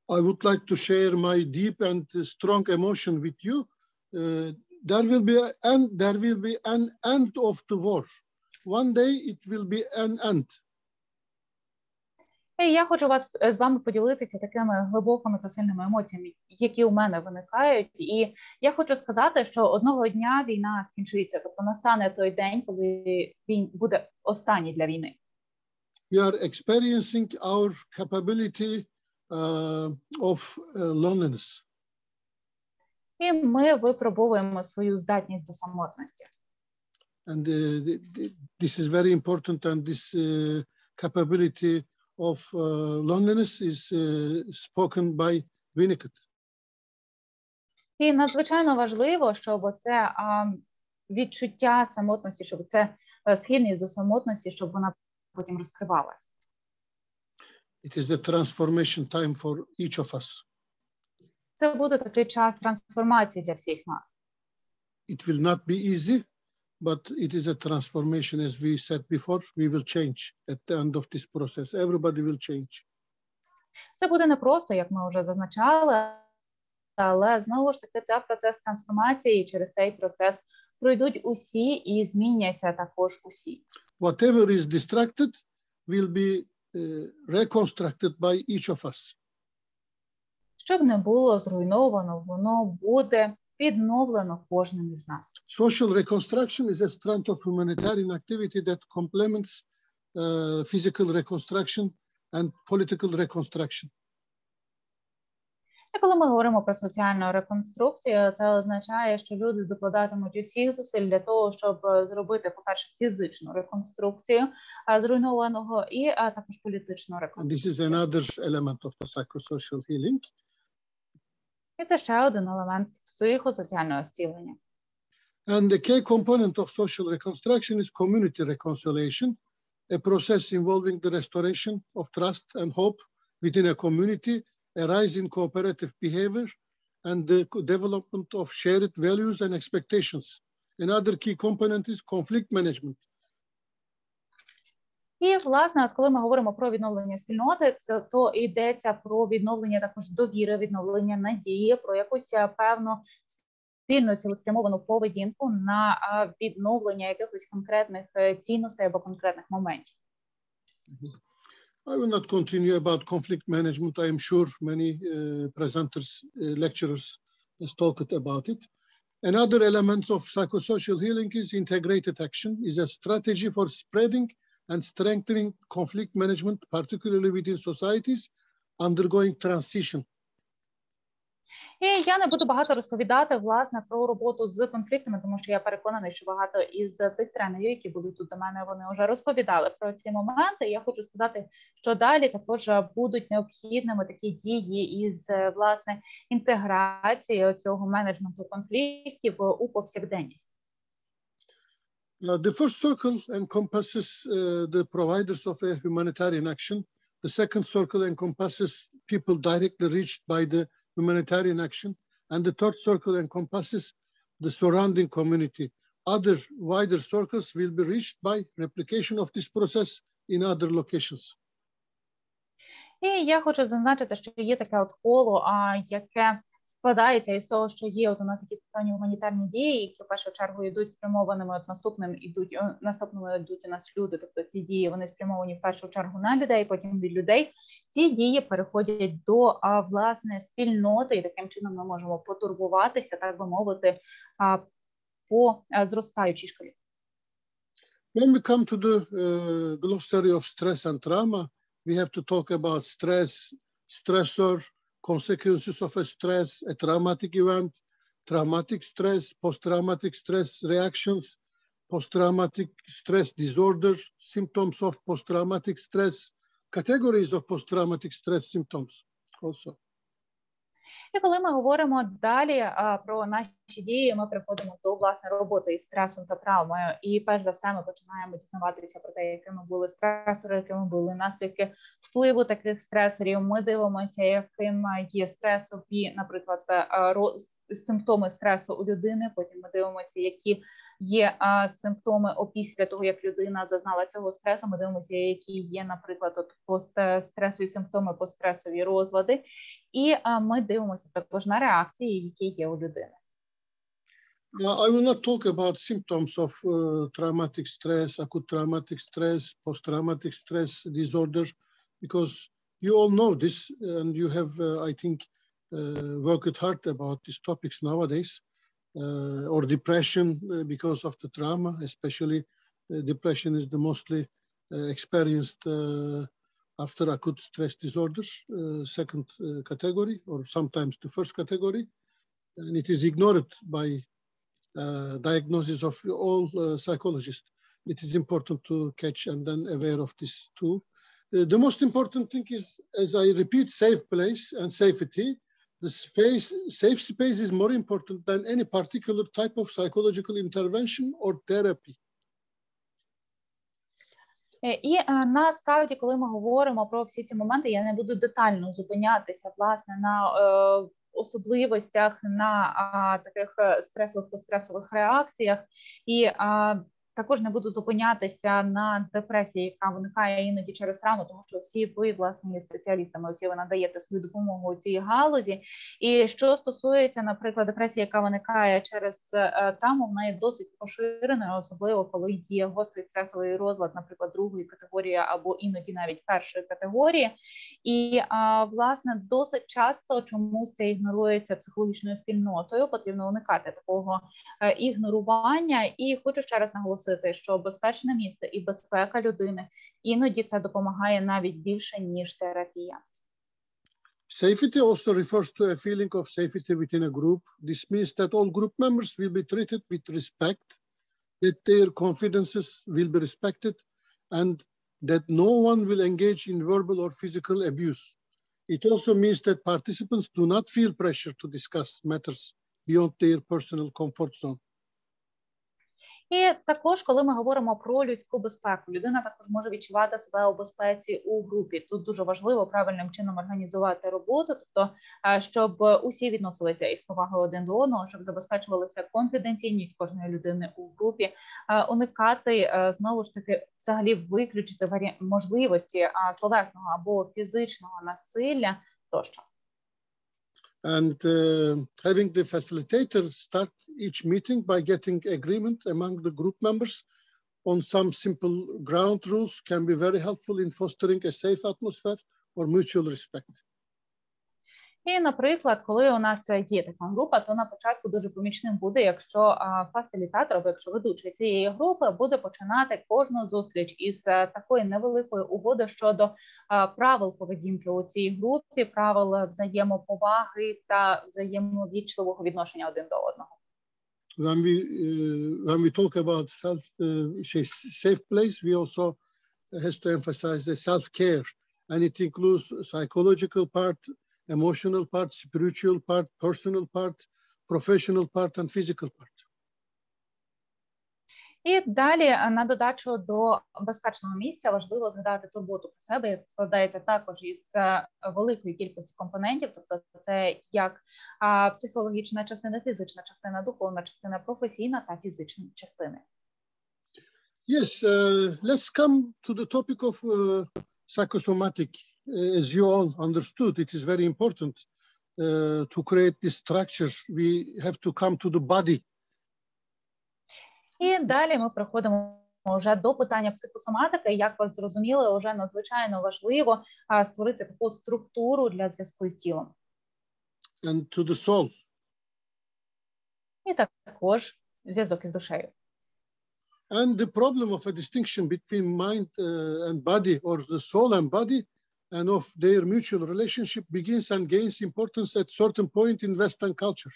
I would like to share my deep and strong emotion with you. There will be an end of the war. One day it will be an end. І я хочу з вами поділитися такими глибокими та сильними емоціями, які у мене виникають. І я хочу сказати, що одного дня війна скінчиться, тобто настане той день, коли він буде останній для війни. We are experiencing our capability of loneliness. І ми випробовуємо свою здатність до самотності. And this is very important, and this capability of loneliness is spoken by Winnicott. І надзвичайно важливо, щоб це відчуття самотності, щоб це схильність до самотності, щоб вона потім розкривалась. It is the transformation time for each of us. Це буде такий час трансформації для всіх нас. It will not be easy, but it is a transformation, as we said before. We will change at the end of this process. Everybody will change. Це буде непросто, як ми вже зазначали, але знову ж таки це процес трансформації, і через цей процес пройдуть усі і зміняться також усі. Whatever is distracted will be reconstructed by each of us. Щоб не було зруйновано, воно буде відновлено кожним із нас. Social reconstruction is a strand of humanitarian activity that complements physical reconstruction and political reconstruction. І коли ми говоримо про соціальну реконструкцію, це означає, що люди докладатимуть усіх зусиль для того, щоб зробити, по-перше, фізичну реконструкцію зруйнованого і також політичну реконструкцію. And this is another element of the psychosocial healing. І це ще один елемент психосоціального зцілення. And the key component of social reconstruction is community reconciliation, a process involving the restoration of trust and hope within a community, a rise in cooperative behavior, and the development of shared values and expectations. Another key component is conflict management. І, власне, от коли ми говоримо про відновлення спільноти, то йдеться про відновлення також довіри, відновлення надії, про якусь певну спільну цілеспрямовану поведінку на відновлення якихось конкретних цінностей або конкретних моментів. I will not continue about conflict management. I am sure many presenters, lecturers has talked about it. Another element of psychosocial healing is integrated action, is a strategy for spreading and strengthening conflict management, particularly within societies undergoing transition. І я не буду багато розповідати, власне, про роботу з конфліктами, тому що я переконаний, що багато із тих тренерів, які будуть тут до мене, вони вже розповідали про ці моменти. Я хочу сказати, що далі також будуть необхідними такі дії із, власне, інтеграції цього менеджменту конфліктів у повсякденність. The first circle encompasses the providers of a humanitarian action. The second circle encompasses people directly reached by the humanitarian action. And the third circle encompasses the surrounding community. Other wider circles will be reached by replication of this process in other locations. І я хочу зазначити, що є таке от коло, яке складається із того, що є от у нас якісь певні гуманітарні дії, які в першу чергу йдуть спрямованими, от наступними йдуть у нас люди, тобто ці дії, вони спрямовані в першу чергу на людей, потім від людей. Ці дії переходять до, власне, спільноти, і таким чином ми можемо потурбуватися, так би мовити, по зростаючій шкалі. When we come to the glossary of stress and trauma, we have to talk about stress, stressor, consequences of a stress, a traumatic event, traumatic stress, post-traumatic stress reactions, post-traumatic stress disorder, symptoms of post-traumatic stress, categories of post-traumatic stress symptoms also. І коли ми говоримо далі про наші дії, ми приходимо до, власне, роботи із стресом та травмою. І перш за все ми починаємо дізнаватися про те, якими були стресори, якими були наслідки впливу таких стресорів. Ми дивимося, яким є стресові, наприклад, симптоми стресу у людини. Потім ми дивимося, які є симптоми опісля того, як людина зазнала цього стресу. Ми дивимося, які є, наприклад, от постстресові симптоми, постстресові розлади. І ми дивимося також на реакції, які є у людини. I will not talk about symptoms of traumatic stress, acute traumatic stress, post-traumatic stress disorder, because you all know this and you have, I think, worked hard about these topics nowadays. Or depression because of the trauma, especially depression is the mostly experienced after acute stress disorders, second category, or sometimes the first category. And it is ignored by diagnosis of all psychologists. It is important to catch and then aware of this too. The most important thing is, as I repeat, safe place and safety. The safe space is more important than any particular type of psychological intervention or therapy. І насправді, коли ми говоримо про всі ці моменти, я не буду детально зупинятися, власне, на особливостях, на таких стресових, постресових реакціях. І також не буду зупинятися на депресії, яка виникає іноді через травму, тому що всі ви, власне, є спеціалістами, всі ви надаєте свою допомогу у цій галузі. І що стосується, наприклад, депресії, яка виникає через травму, вона є досить поширеною, особливо коли є гострий стресовий розлад, наприклад, другої категорії або іноді навіть першої категорії. І, власне, досить часто чомусь це ігнорується психологічною спільнотою, потрібно уникати такого ігнорування. І хочу ще раз наголосити, що безпечне місце і безпека людини іноді це допомагає навіть більше, ніж терапія. Safety also refers to a feeling of safety within a group. This means that all group members will be treated with respect, that their confidences will be respected, and that no one will engage in verbal or physical abuse. It also means that participants do not feel pressure to discuss matters beyond their personal comfort zone. І також, коли ми говоримо про людську безпеку, людина також може відчувати себе у безпеці у групі. Тут дуже важливо правильним чином організувати роботу, тобто, щоб усі відносилися із повагою один до одного, щоб забезпечувалася конфіденційність кожної людини у групі, уникати, знову ж таки, взагалі виключити можливості словесного або фізичного насилля тощо. And having the facilitator start each meeting by getting agreement among the group members on some simple ground rules can be very helpful in fostering a safe atmosphere or mutual respect. І, наприклад, коли у нас є така група, то на початку дуже помічним буде, якщо фасилітатор, або якщо ведучий цієї групи буде починати кожну зустріч із такої невеликої угоди щодо правил поведінки у цій групі, правил взаємоповаги та взаємовічливого відношення один до одного. When we talk about safe place, we also has to emphasize the self-care, and it includes psychological part, emotional part, spiritual part, personal part, professional part, and physical part. І далі, на додачу до безпечного місця, важливо згадати турботу про себе, яка складається також із великої кількості компонентів, тобто це як психологічна частина, фізична частина, духовна частина, професійна та фізична частини. Yes, let's come to the topic of psychosomatic. As you all understood, it is very important to create this structure. We have to come to the body. І далі ми приходимо вже до питання психосоматики. Як ви зрозуміли, вже надзвичайно важливо створити таку структуру для зв'язку з тілом. And to the soul. І також зв'язок із душею. And the problem of a distinction between mind and body, or the soul and body, and of their mutual relationship begins and gains importance at certain point in Western culture.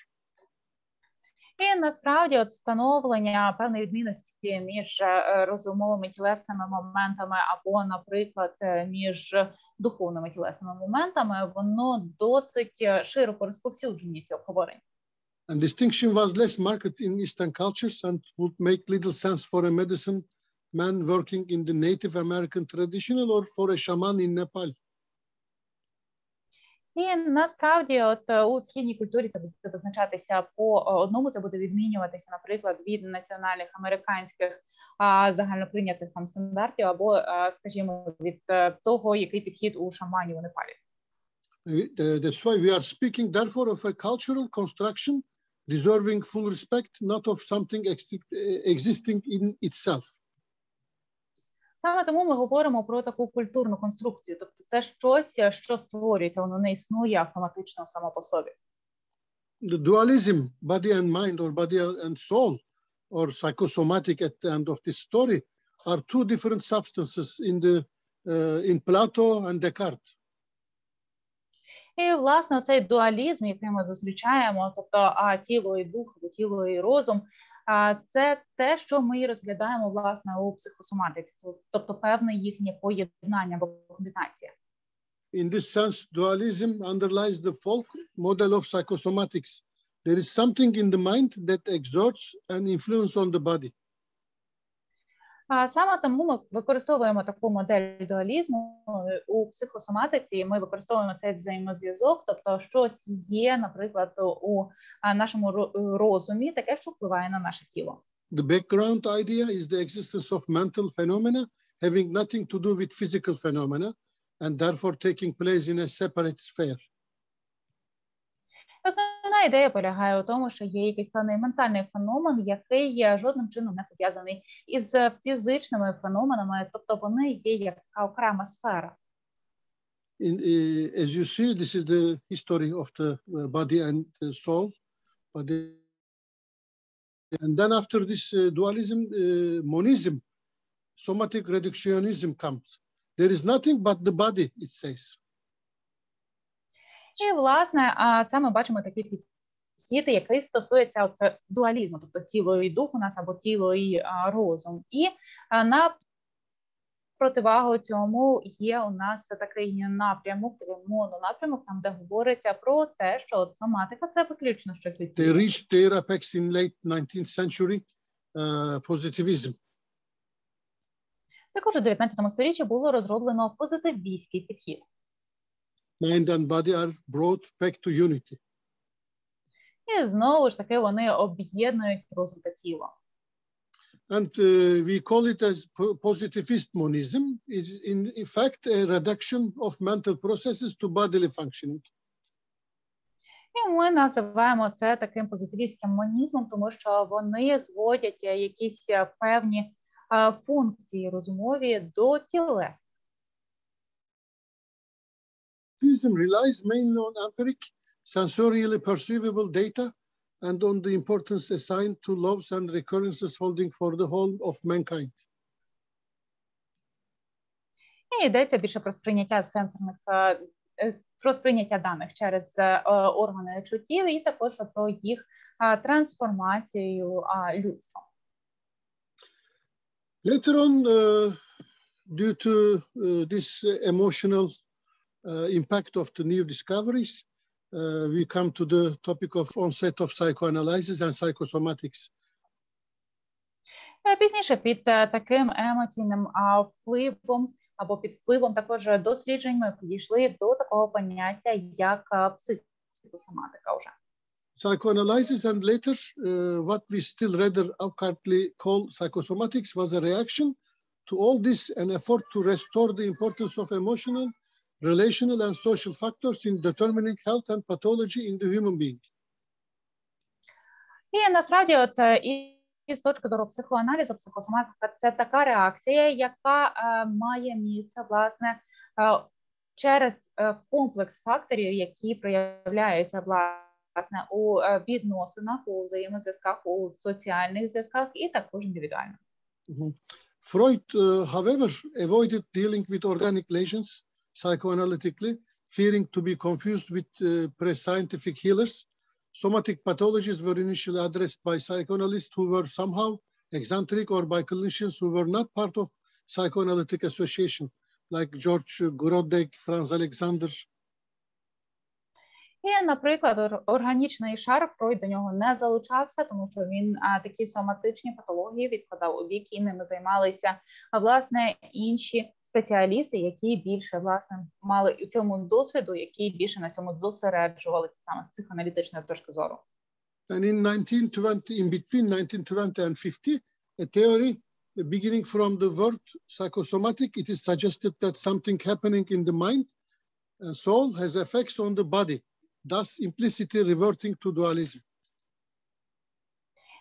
І насправді от встановлення певної відмінності між розумовими тілесними моментами або, наприклад, між духовними тілесними моментами, воно досить широко розповсюджені ці обговорення. And distinction was less marked in Eastern cultures and would make little sense for a medicine man working in the Native American traditional or for a shaman in Nepal. І насправді от у східній культурі це буде визначатися по одному, це буде відмінюватися, наприклад, від національних американських загальноприйнятих там стандартів або, скажімо, від того, який підхід у шаманів у Непалі. That's why we are speaking therefore of a cultural construction deserving full respect, not of something existing in itself. Саме тому ми говоримо про таку культурну конструкцію, тобто це щось, що створюється, воно не існує автоматично само по собі. The dualism, body and mind, or body and soul, or psychosomatic at the end of this story, are two different substances in Plato and Descartes. І, власне, цей дуалізм, який ми зустрічаємо, тобто тіло і дух, або тіло і розум, це те, що ми і розглядаємо, власне, у психосоматиці, тобто певне їхнє поєднання або комбінація. In this sense, dualism underlies the folk model of psychosomatics. There is something in the mind that exerts an influence on the body. Саме тому ми використовуємо таку модель дуалізму у психосоматиці. Ми використовуємо цей взаємозв'язок, тобто щось є, наприклад, у нашому розумі, таке, що впливає на наше тіло. The background idea is the existence of mental phenomena having nothing to do with physical phenomena and therefore taking place in a separate sphere. Основна ідея полягає у тому, що є якийсь певний ментальний феномен, який жодним чином не пов'язаний із фізичними феноменами, тобто вони є як окрема сфера. As you see, this is the history of the body and the soul. And then after this dualism, monism, somatic reductionism comes. There is nothing but the body, it says. І, власне, це ми бачимо такі підхід, який стосується дуалізму, тобто тіло і дух у нас, або тіло і розум. І на противагу цьому є у нас такий напрямок, такий мононапрямок, там, де говориться про те, що соматика – це виключно щось від тіла. They reached their apex in late 19th century positivism. Також у 19 сторіччі було розроблено позитивістський підхід. Mind and body are brought back to unity. І знову ж таки вони об'єднують розум та тіло. And we call it as positivist monism. Is in fact a reduction of mental processes to bodily functioning. І ми називаємо це таким позитивістським монізмом, тому що вони зводять якісь певні функції розумові до тілесних. Positivism relies mainly on empiric, sensorially perceivable data and on the importance assigned to loves and recurrences holding for the whole of mankind. І йдеться більше про сприйняття сенсорних, про сприйняття даних через органи чуттів і також про їх трансформацію людством. Later on, due to this emotional impact of the new discoveries, we come to the topic of onset of psychoanalysis and psychosomatics. Пізніше під таким емоційним впливом або під впливом також досліджень ми підійшли до такого поняття, як психосоматика вже. Psychoanalysis and later what we still rather awkwardly call psychosomatics was a reaction to all this, an effort to restore the importance of emotional, relational and social factors in determining health and pathology in the human being. І насправді і з точки зору психоаналізу, психосоматика – це така реакція, яка має місце, власне, через комплекс факторів, які проявляються, власне, у відносинах, у взаємозв'язках, у соціальних зв'язках і також індивідуально. Freud, however, avoided dealing with organic lesions psychoanalytically, fearing to be confused with pre-scientific healers. Somatic pathologies were initially addressed by psychoanalysts who were somehow eccentric or by clinicians who were not part of psychoanalytic association, like George Grodek, Franz Alexander. І, наприклад, органічний шар, Фройд до нього не залучався, тому що він такі соматичні патології відкладав у бік, і ними займалися, власне, інші спеціалісти, які більше, власне, мали у цьому досвіду, які більше на цьому зосереджувалися саме з психоаналітичної точки зору. And in 1920, in between 1920 and 50, a theory beginning from the word psychosomatic, it is suggested that something happening in the mind and soul has effects on the body, thus implicitly reverting to dualism.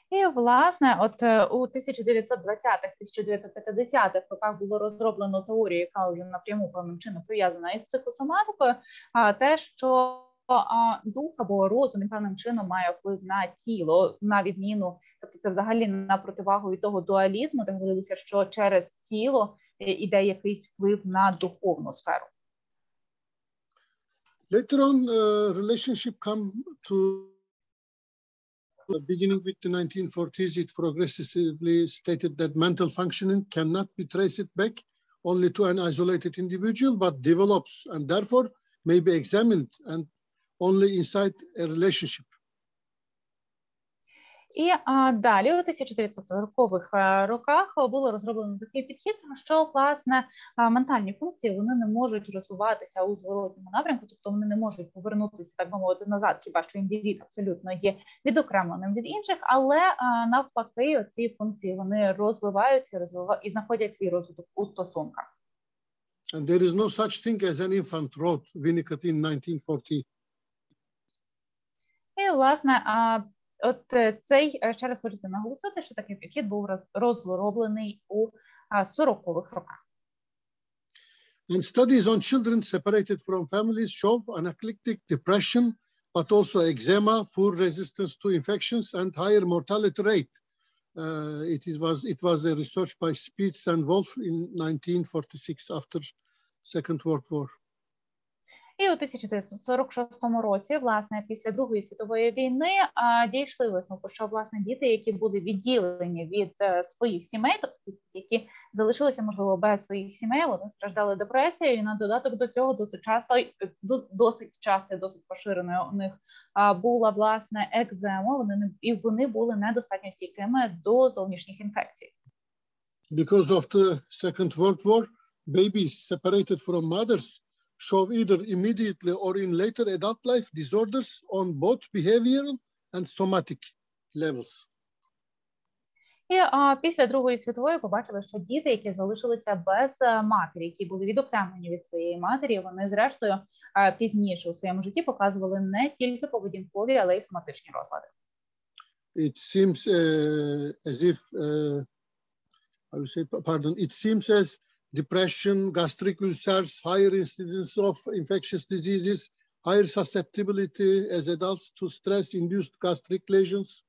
І, власне, от у 1920-1950-х роках було розроблено теорію, яка вже напряму певним чином пов'язана із психосоматикою, те, що дух або розум певним чином має вплив на тіло, на відміну, тобто це взагалі на противагу від того дуалізму, де говорилося, що через тіло іде якийсь вплив на духовну сферу. Later on, relationship come to beginning with the 1940s, it progressively stated that mental functioning cannot be traced back only to an isolated individual, but develops and therefore may be examined and only inside a relationship. І далі у 1940-х роках було розроблено такий підхід, що, власне, ментальні функції, вони не можуть розвиватися у зворотньому напрямку, тобто вони не можуть повернутися, так би мовити, назад, хіба що індивід абсолютно є відокремленим від інших, але навпаки, оці функції, вони розвиваються і знаходять свій розвиток у стосунках. And there is no such thing as an infant, wrote Winnicott in 1940. І, власне, от ще раз хочеться наголосити, що такий підхід був розроблений у 40-х роках. And studies on children separated from families show anaphylaxis, depression, but also eczema, poor resistance to infections, and higher mortality rate. It was a research by Spitz and Wolf in 1946 after Second World War. І у 1946 році, власне, після Другої світової війни, дійшли висновку, що, власне, діти, які були відділені від своїх сімей, тобто які залишилися, можливо, без своїх сімей, вони страждали депресією, і на додаток до цього досить часто і досить поширеною у них була, власне, екзема, вони були недостатньо стійкими до зовнішніх інфекцій. Because of the Second World War, babies separated from mothers show either immediately or in later adult life disorders on both behavioral and somatic levels. І після Другої світової побачили, що діти, які залишилися без матері, які були відокремлені від своєї матері, вони зрештою пізніше у своєму житті показували не тільки поведінкові, але й соматичні розлади. It seems as if, it seems as depression, gastric ulcers, higher incidence of infectious diseases, higher susceptibility as adults to stress-induced gastric lesions.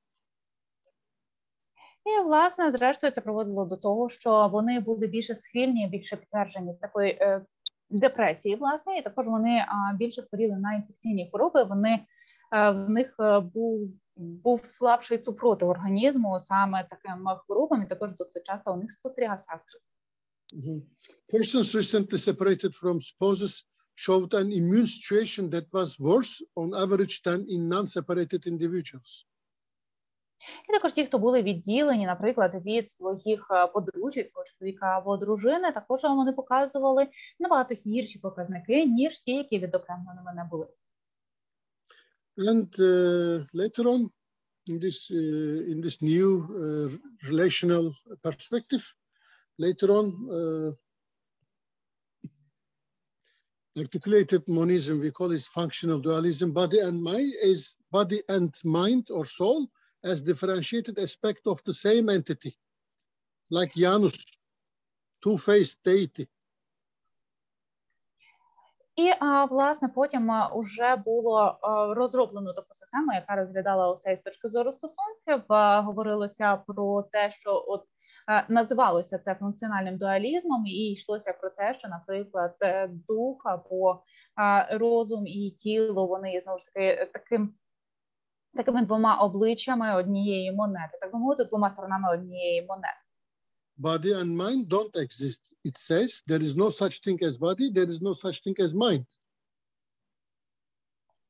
І, власне, зрештою, це приводило до того, що вони були більше схильні, більше підтверджені такої депресії, власне, і також вони більше хворіли на інфекційні хвороби, в них був слабший супротив організму саме таким хворобам, і також досить часто у них спостерігався гастрит. Persons recently separated from spouses showed an immune situation that was worse on average than in non-separated individuals. І також ті, хто були відділені, наприклад, від своїх подружжя, від свого чоловіка або дружини, також вони показували набагато гірші показники, ніж ті, які відокремленими не були. And later on, in this new relational perspective, later on, articulated monism, we call it functional dualism, body and mind or soul as differentiated aspect of the same entity, like Janus, two-faced deity. І, власне, потім уже було розроблено таку систему, яка розглядала усе з точки зору стосунків. Говорилося про те, що от називалося це функціональним дуалізмом, і йшлося про те, що, наприклад, дух або розум і тіло, вони, знову ж таки, такими двома обличчями однієї монети, так би мовити, двома сторонами однієї монети. Body and mind don't exist. It says there is no such thing as body, there is no such thing as mind.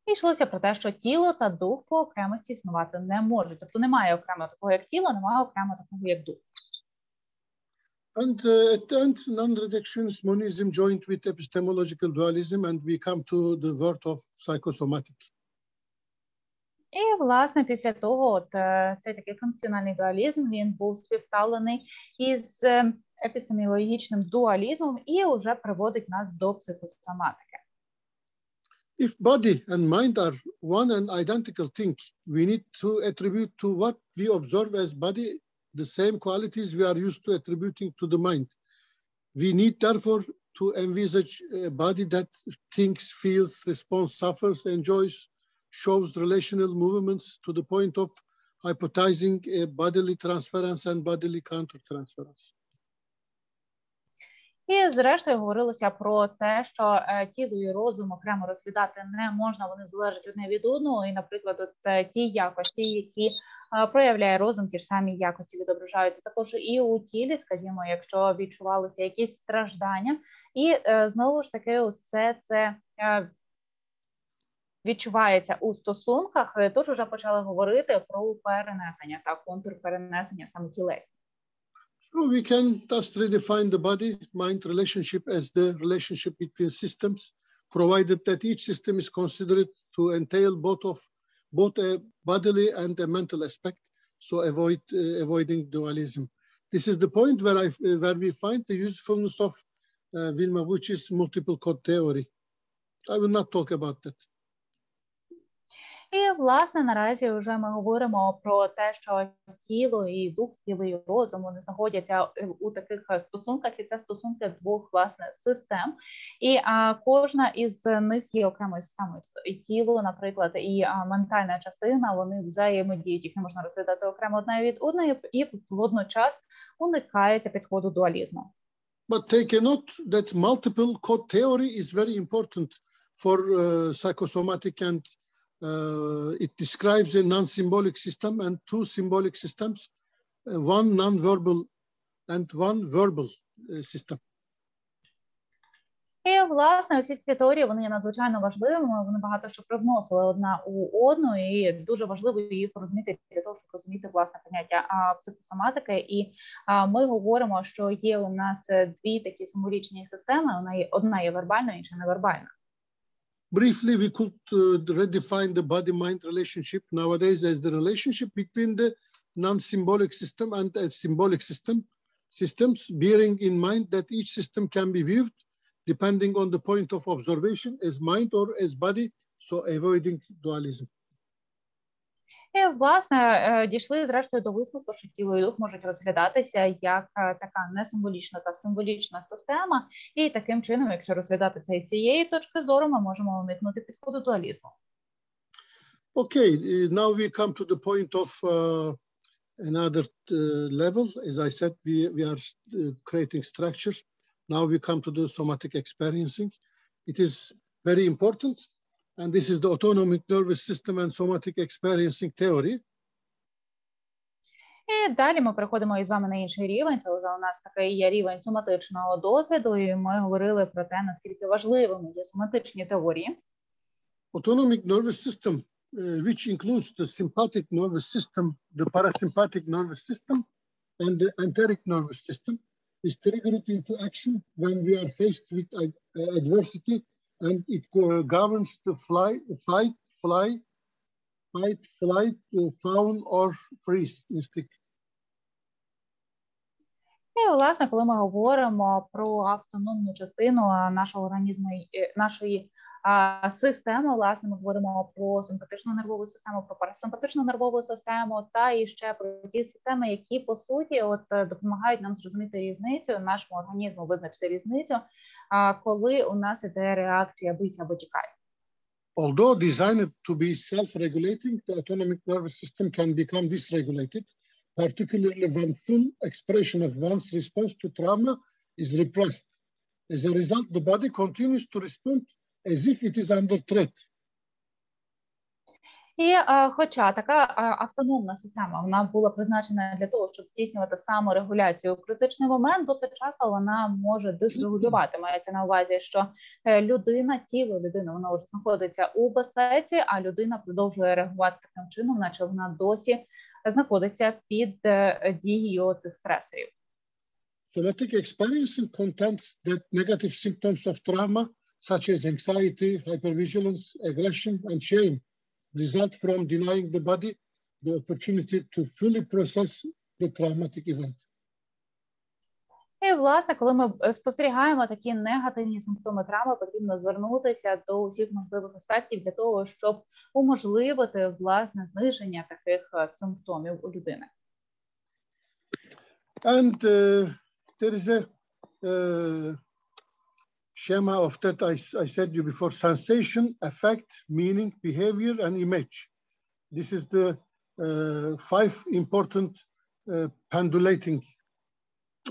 І йшлося про те, що тіло та дух по окремості існувати не можуть. Тобто немає окремо такого, як тіло, немає окремо такого, як дух. And at the end, non-reductionist monism joined with epistemological dualism, and we come to the word of psychosomatic. І, власне, після того цей такий функціональний дуалізм, він був співставлений із епістемологічним дуалізмом і вже приводить нас до психосоматики. If body and mind are one and identical thing, we need to attribute to what we observe as body the same qualities we are used to attributing to the mind. We need, therefore, to envisage a body that thinks, feels, responds, suffers, enjoys, shows relational movements to the point of hypothesizing a bodily transference and bodily countertransference. І, зрештою, говорилося про те, що тіло і розум окремо розглядати не можна, вони залежать одне від одного. І, наприклад, от ті якості, які проявляє розум, ті ж самі якості відображаються також і у тілі, скажімо, якщо відчувалися якісь страждання. І, знову ж таки, усе це відчувається у стосунках, тож вже почали говорити про перенесення та контрперенесення саме тілесні. So we can thus redefine the body-mind relationship as the relationship between systems, provided that each system is considered to entail both a bodily and a mental aspect, so avoiding dualism. This is the point where we find the usefulness of Wilma Wuch's multiple code theory. I will not talk about that. І, власне, наразі вже ми говоримо про те, що тіло і дух, тіло і розум, вони знаходяться у таких стосунках, і це стосунки двох, власне, систем. І кожна із них є окремою системою. І тіло, наприклад, і ментальна частина, вони взаємодіють, їх не можна розглядати окремо одна від одної, і водночас уникається підходу дуалізму. But take a note that multiple code theory is very important for psychosomatic, and it describes a non-symbolic system and two symbolic systems, one non-verbal and one verbal system. І, власне, усі ці теорії, вони є надзвичайно важливими, вони багато що привносили одна у одну, і дуже важливо їх розуміти для того, щоб розуміти, власне, поняття психосоматики. І ми говоримо, що є у нас дві такі символічні системи, одна є вербальна, інша невербальна. Briefly, we could redefine the body-mind relationship nowadays as the relationship between the non-symbolic system and a symbolic systems, bearing in mind that each system can be viewed depending on the point of observation as mind or as body, so avoiding dualism. І, власне, дійшли, зрештою, до висновку, що тіло і дух можуть розглядатися як така несимволічна та символічна система, і таким чином, якщо розглядати це з цієї точки зору, ми можемо уникнути підходу дуалізму. Okay, now we come to the point of another level. As I said, we are creating structures. Now we come to the somatic experiencing. It is very important. And this is the autonomic nervous system and somatic experiencing theory. І далі ми переходимо із вами на інший рівень. Це вже у нас такий є рівень соматичного досвіду, і ми говорили про те, наскільки важливими є соматичні теорії. Autonomic nervous system, which includes the sympathetic nervous system, the parasympathetic nervous system, and the enteric nervous system, is triggered into action when we are faced with adversity. And it governs the fight, flight, fawn or freeze instinct. І, власне, коли ми говоримо про автономну частину нашого організму, нашої системи, власне, ми говоримо про симпатичну нервову систему, про парасимпатичну нервову систему та і ще про ті системи, які, по суті, допомагають нам зрозуміти різницю, нашому організму визначити різницю, коли у нас іде реакція «бийся або тікай». Although designed to be self-regulating, the autonomic nervous system can become dysregulated, particularly when full expression of one's response to trauma is repressed. As a result, the body continues to respond as if it is under threat. І хоча така автономна система, вона була призначена для того, щоб здійснювати саморегуляцію у критичний момент, досить часто вона може дисрегулювати. Мається на увазі, що тіло людини, воно вже знаходиться у безпеці, а людина продовжує реагувати таким чином, наче вона досі знаходиться під дією цих стресорів. Somatic experiencing contends that negative symptoms of trauma, such as anxiety, hypervigilance, aggression, and shame, result from denying the body the opportunity to fully process the traumatic event. І, власне, коли ми спостерігаємо такі негативні симптоми травми, потрібно звернутися до усіх можливих аспектів для того, щоб уможливити, власне, зниження таких симптомів у людини. And there is a schema of that I said you before: sensation, affect, meaning, behavior, and image. This is the 5 important pendulating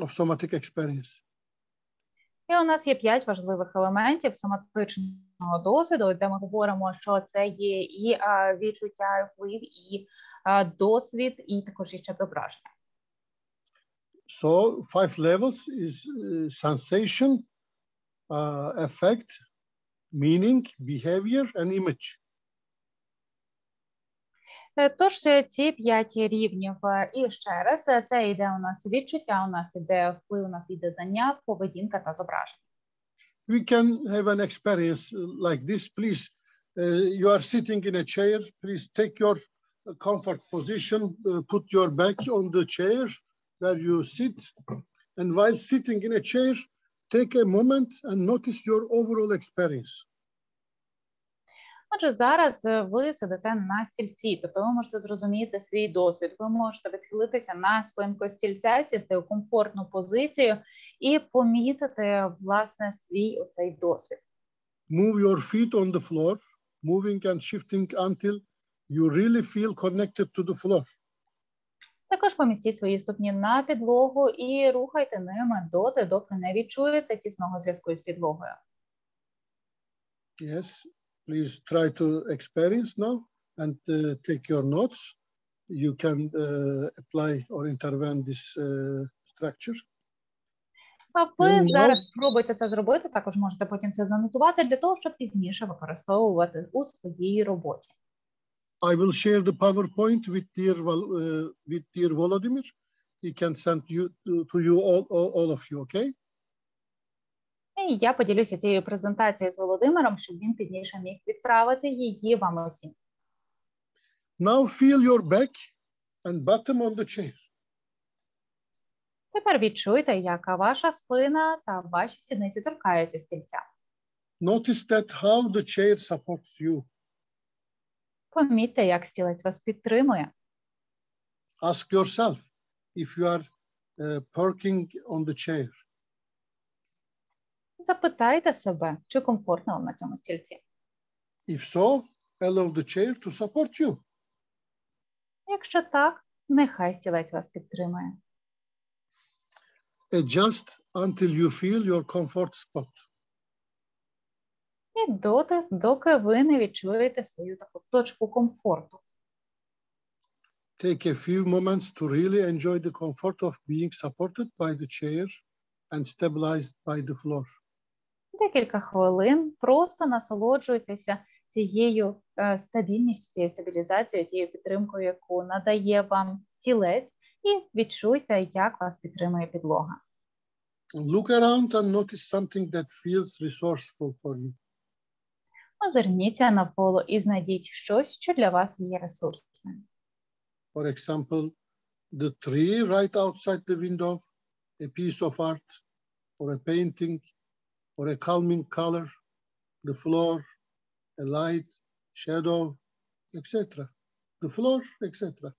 of somatic experience. І у нас є 5 важливих елементів соматичного досвіду, де ми говоримо, що це є і відчуття, вплив, і досвід, і також ще зображення. So 5 levels is sensation, affect, meaning, behavior, and image. Тож ці 5 рівнів. І ще раз, це йде у нас відчуття, у нас йде вплив, у нас йде знання, поведінка та зображення. We can have an experience like this. Please, you are sitting in a chair. Please take your comfort position, put your back on the chair where you sit. And while sitting in a chair, take a moment and notice your overall experience. Отже, зараз ви сидите на стільці, тобто ви можете зрозуміти свій досвід, ви можете відхилитися на спинку стільця, сісти у комфортну позицію і помітити, власне, свій оцей досвід. Move your feet on the floor, moving and shifting until you really feel connected to the floor. Також помістіть свої ступні на підлогу і рухайте ними доти, доки не відчуєте тісного зв'язку з підлогою. Yes. Please try to experience now and take your notes. You can apply or intervene this structure. А ви зараз спробуйте це зробити, також можете потім це занотувати для того, щоб пізніше використовувати у своїй роботі. I will share the PowerPoint with dear Volodymyr. He can send to you all of you, okay? І я поділюся цією презентацією з Володимиром, щоб він пізніше міг відправити її вам усім. Now feel your back and bottom on the chair. Тепер відчуйте, яка ваша спина та ваші сідниці торкаються стільця. Notice that how the chair supports you. Помітьте, як стілець вас підтримує. Ask yourself if you are perking on the chair. Запитайте себе, чи комфортно вам на цьому стільці. If so, allow the chair to support you. Якщо так, нехай стілець вас підтримує. Adjust until you feel your comfort spot. І доти, доки ви не відчуєте свою таку точку комфорту. Take a few moments to really enjoy the comfort of being supported by the chair and stabilized by the floor. Декілька хвилин просто насолоджуйтеся цією стабільністю, цією стабілізацією, тією підтримкою, яку надає вам стілець, і відчуйте, як вас підтримує підлога. Look around and notice something that feels resourceful for you. Озирніться навколо і знайдіть щось, що для вас є ресурсним. For example, the tree right outside the window, a piece of art, or a painting, or a calming color, the floor, a light, shadow, etc. The floor, etc.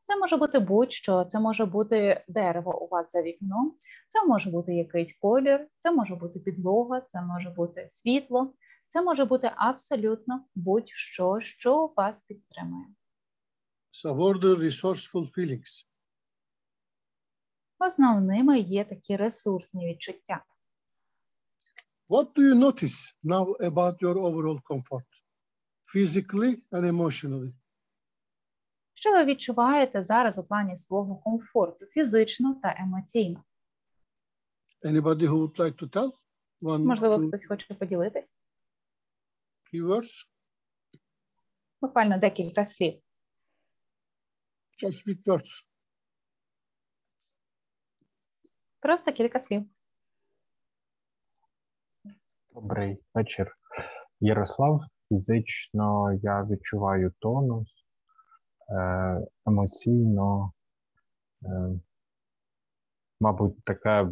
Це може бути будь-що, це може бути дерево у вас за вікном, це може бути якийсь колір, це може бути підлога, це може бути світло, це може бути абсолютно будь-що, що вас підтримує. Savor the resourceful feelings. Основними є такі ресурсні відчуття. What do you notice now about your overall comfort, physically and emotionally? Що ви відчуваєте зараз у плані свого комфорту, фізично та емоційно? Anybody who would like to tell? Можливо, хтось хоче поділитись? Keywords? Буквально декілька слів. Just with words. Просто кілька слів. Добрий вечір, Ярослав. Фізично я відчуваю тонус, емоційно, мабуть, таке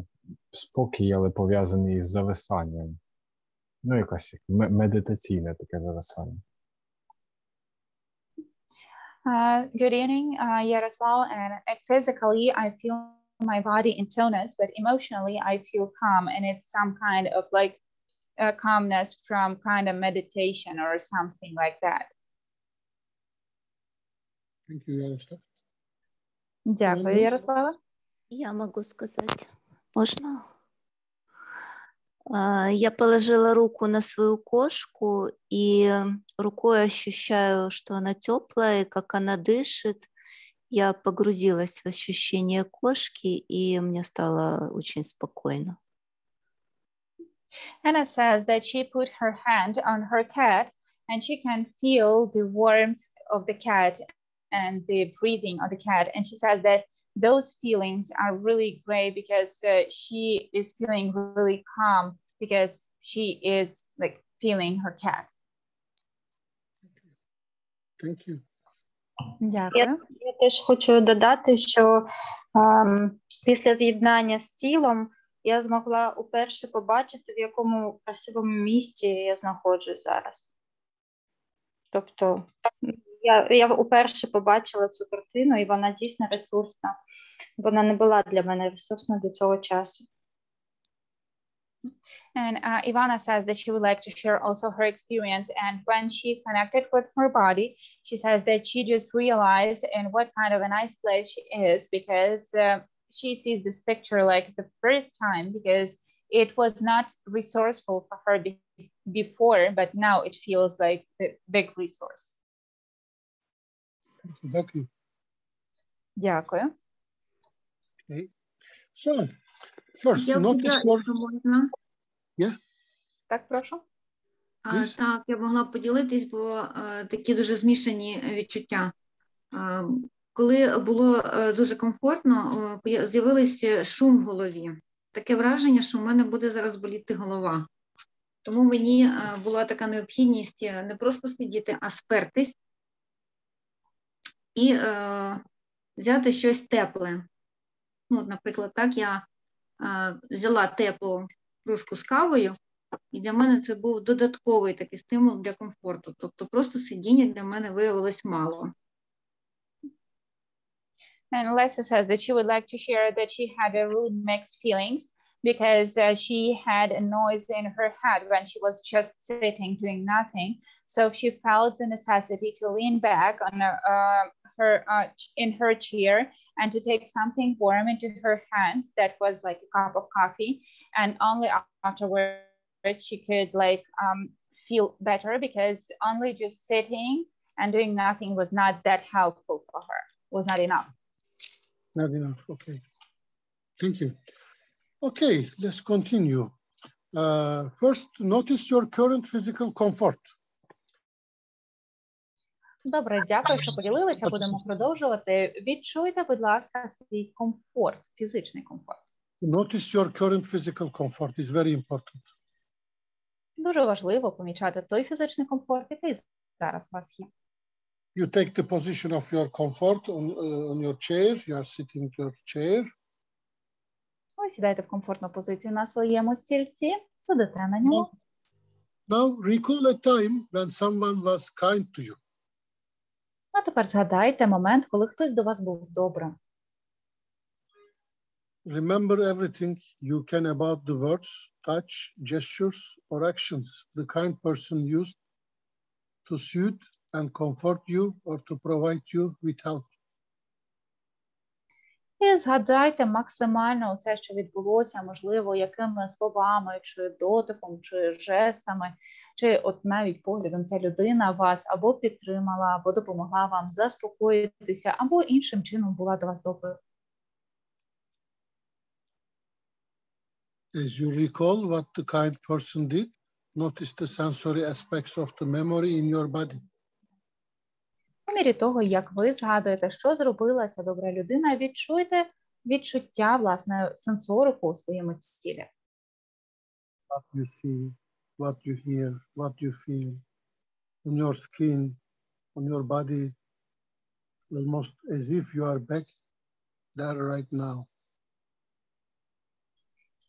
спокій, але пов'язаний із зависанням. Ну, якась медитаційне таке зависання. Good evening, Yaroslav. And physically, I feel my body in tonus, but emotionally, I feel calm, and it's some kind of like calmness from kind of meditation or something like that. Thank you, Yaroslav. Дякую, Ярослава. Я могу сказать. Можно? Я положила руку на свою кошку и рукой ощущаю, что она теплая, и как она дышит. Я погрузилась в ощущение кошки, и мне стало очень спокойно. Anna says that she put her hand on her cat and she can feel the warmth of the cat and the breathing of the cat. And she says that those feelings are really great because she is feeling really calm because she is like feeling her cat. Thank you. Дякую. Я теж хочу додати, що після з'єднання з тілом я змогла уперше побачити, в якому красивому місці я знаходжусь зараз. Тобто я уперше побачила цю картину, і вона дійсно ресурсна. Вона не була для мене ресурсна до цього часу. And Ivana says that she would like to share also her experience. And when she connected with her body, she says that she just realized in what kind of a nice place she is because she sees this picture like the first time because it was not resourceful for her before, but now it feels like a big resource. Thank you. Дякую. Okay. So, first, notice your... Yeah? Так, прошу. Так, я могла поділитись, бо такі дуже змішані відчуття. Коли було дуже комфортно, з'явився шум в голові. Таке враження, що в мене буде зараз боліти голова. Тому мені була така необхідність не просто сидіти, а спертись і взяти щось тепле. Ну, наприклад, так, я взяла теплу кружку з кавою, і для мене це був додатковий такий стимул для комфорту. Тобто просто сидіння для мене виявилось мало. And Lesa says that she would like to share that she had a really mixed feelings because she had a noise in her head when she was just sitting doing nothing. So she felt the necessity to lean back on in her chair and to take something warm into her hands that was like a cup of coffee. And only afterwards she could like feel better because only just sitting and doing nothing was not that helpful for her, was not enough. Not enough, okay. Thank you. Okay, let's continue. First, notice your current physical comfort. Добре, дякую, що поділилися. Будемо продовжувати. Відчуйте, будь ласка, свій комфорт, фізичний комфорт. Notice your current physical comfort is very important. Дуже важливо помічати той фізичний комфорт, який зараз у вас є. You take the position of your comfort on your chair. You are sitting in your chair. Ви сідаєте в комфортну позицію на своєму стільці, сидите на ньому. Now recall a time when someone was kind to you. А тепер згадайте момент, коли хтось до вас був добрим. Remember everything you can about the words, touch, gestures, or actions the kind person used to soothe and comfort you or to provide you with help. І згадайте максимально усе, що відбулося, можливо, якими словами, чи дотиком, чи жестами, чи от навіть поглядом ця людина вас або підтримала, або допомогла вам заспокоїтися, або іншим чином була до вас доброю. As you recall what the kind person did, notice the sensory aspects of the memory in your body. У мірі того, як ви згадуєте, що зробила ця добра людина, відчуйте відчуття, власне, сенсорику у своєму тілі. What you see, what you hear, what you feel on your skin, on your body, almost as if you are back there right now.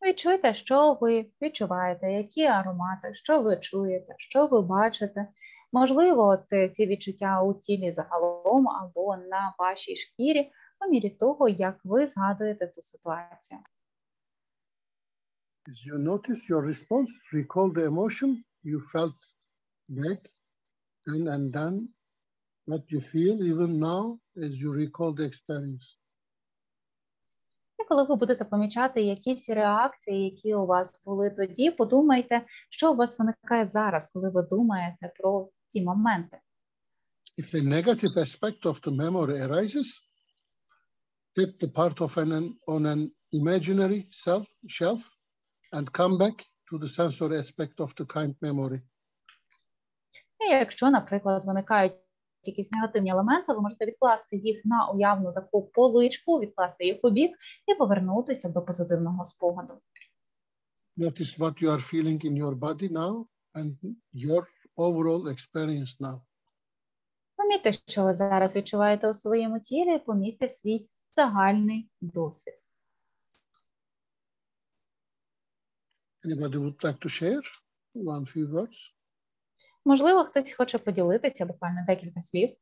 Відчуйте, що ви відчуваєте, які аромати, що ви чуєте, що ви бачите. Можливо, от ці відчуття у тілі загалом або на вашій шкірі, по мірі того, як ви згадуєте ту ситуацію. As you notice your response, recall the emotion you felt back and then what you feel even now as you recall the experience. І коли ви будете помічати якісь реакції, які у вас були тоді, подумайте, що у вас виникає зараз, коли ви думаєте про ті моменти. If a negative aspect of the memory arises, tap the part of on an imaginary shelf and come back to the sensory aspect of the kind memory. І якщо, наприклад, виникають якісь негативні елементи, ви можете відкласти їх на уявну таку поличку, відкласти їх у бік і повернутися до позитивного спогаду. Notice what you are feeling in your body now and your overall experience now. Помітьте, що ви зараз відчуваєте у своєму тілі, помітьте свій загальний досвід. Anybody would like to share one few words? Можливо, хтось хоче поділитися, буквально декілька слів.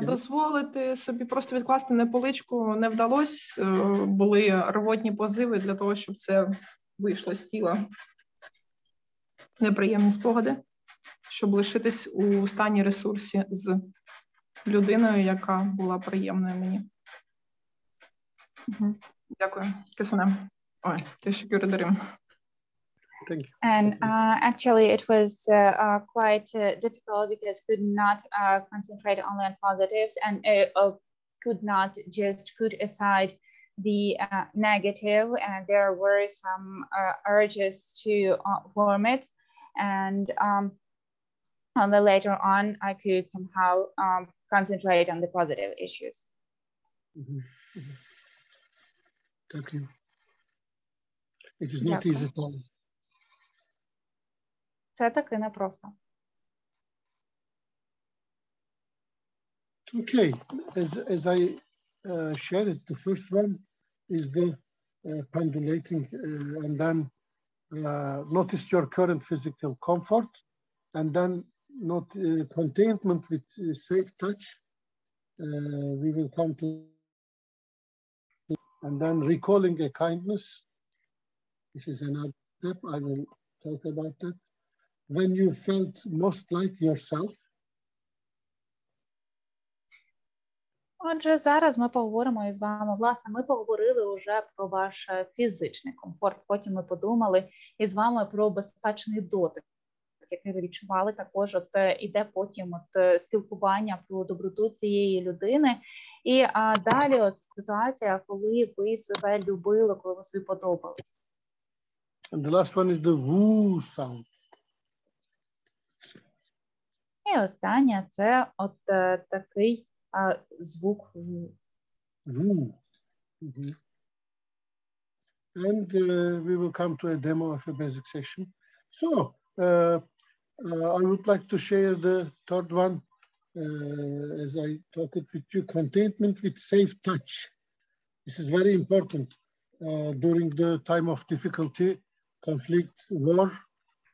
Дозволити собі просто відкласти на поличку не вдалося. Були рвотні позиви для того, щоб це вийшло з тіла. Неприємні спогади, щоб лишитись у стані ресурсі з людиною, яка була приємною мені. Дякую. Кисане. Ой, teşekkür ederim. Thank you. And actually it was quite difficult because could not concentrate only on positives and could not just put aside the negative, and there were some urges to vomit, and only later on I could somehow concentrate on the positive issues. Thank you. It is not easy at all. Це таки непросто. Okay, as I shared, the first one is the pendulating, and then notice your current physical comfort, and then not containment with safe touch. We will come to, and then recalling a kindness. This is another step. I will talk about that. When you felt most like yourself. Отже, зараз ми поговоримо із вами, власне, ми поговорили вже про ваш фізичний комфорт, потім ми подумали із вами про безпечний дотик, який ви відчували, також іде потім спілкування про доброту цієї людини, і далі ситуація, коли ви себе любили, коли ви собі подобались. And the last one is the woo sound. І останнє – це такий звук «ву». And we will come to a demo of a basic section. So I would like to share the third one as I talk it with you, containment with safe touch. This is very important during the time of difficulty, conflict, war,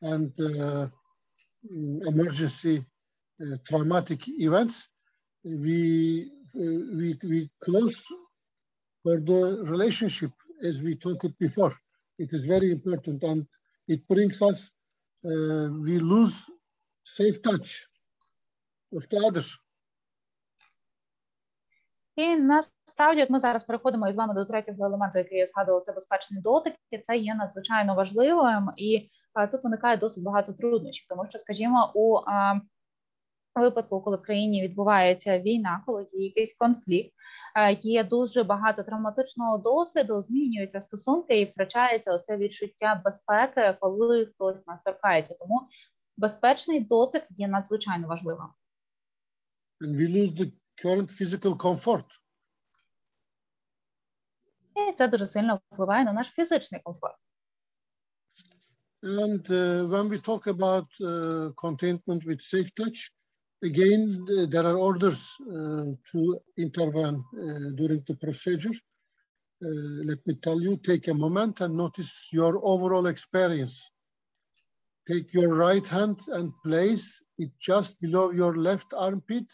and emergency traumatic events. We close for the relationship as we talked before. It is very important, and it brings us, we lose safe touch of the others. І насправді, от ми зараз переходимо із вами до третього елементу, який я згадувала, це безпечний дотик, і це є надзвичайно важливим, і тут виникає досить багато труднощів, тому що, скажімо, у випадку, коли в країні відбувається війна, коли є якийсь конфлікт, є дуже багато травматичного досвіду, змінюються стосунки і втрачається оце відчуття безпеки, коли хтось нас торкається. Тому безпечний дотик є надзвичайно важливим. And we lose the current physical comfort. І це дуже сильно впливає на наш фізичний комфорт. And when we talk about containment with safe touch, again, there are orders to intervene during the procedure. Let me tell you, take a moment and notice your overall experience. Take your right hand and place it just below your left armpit,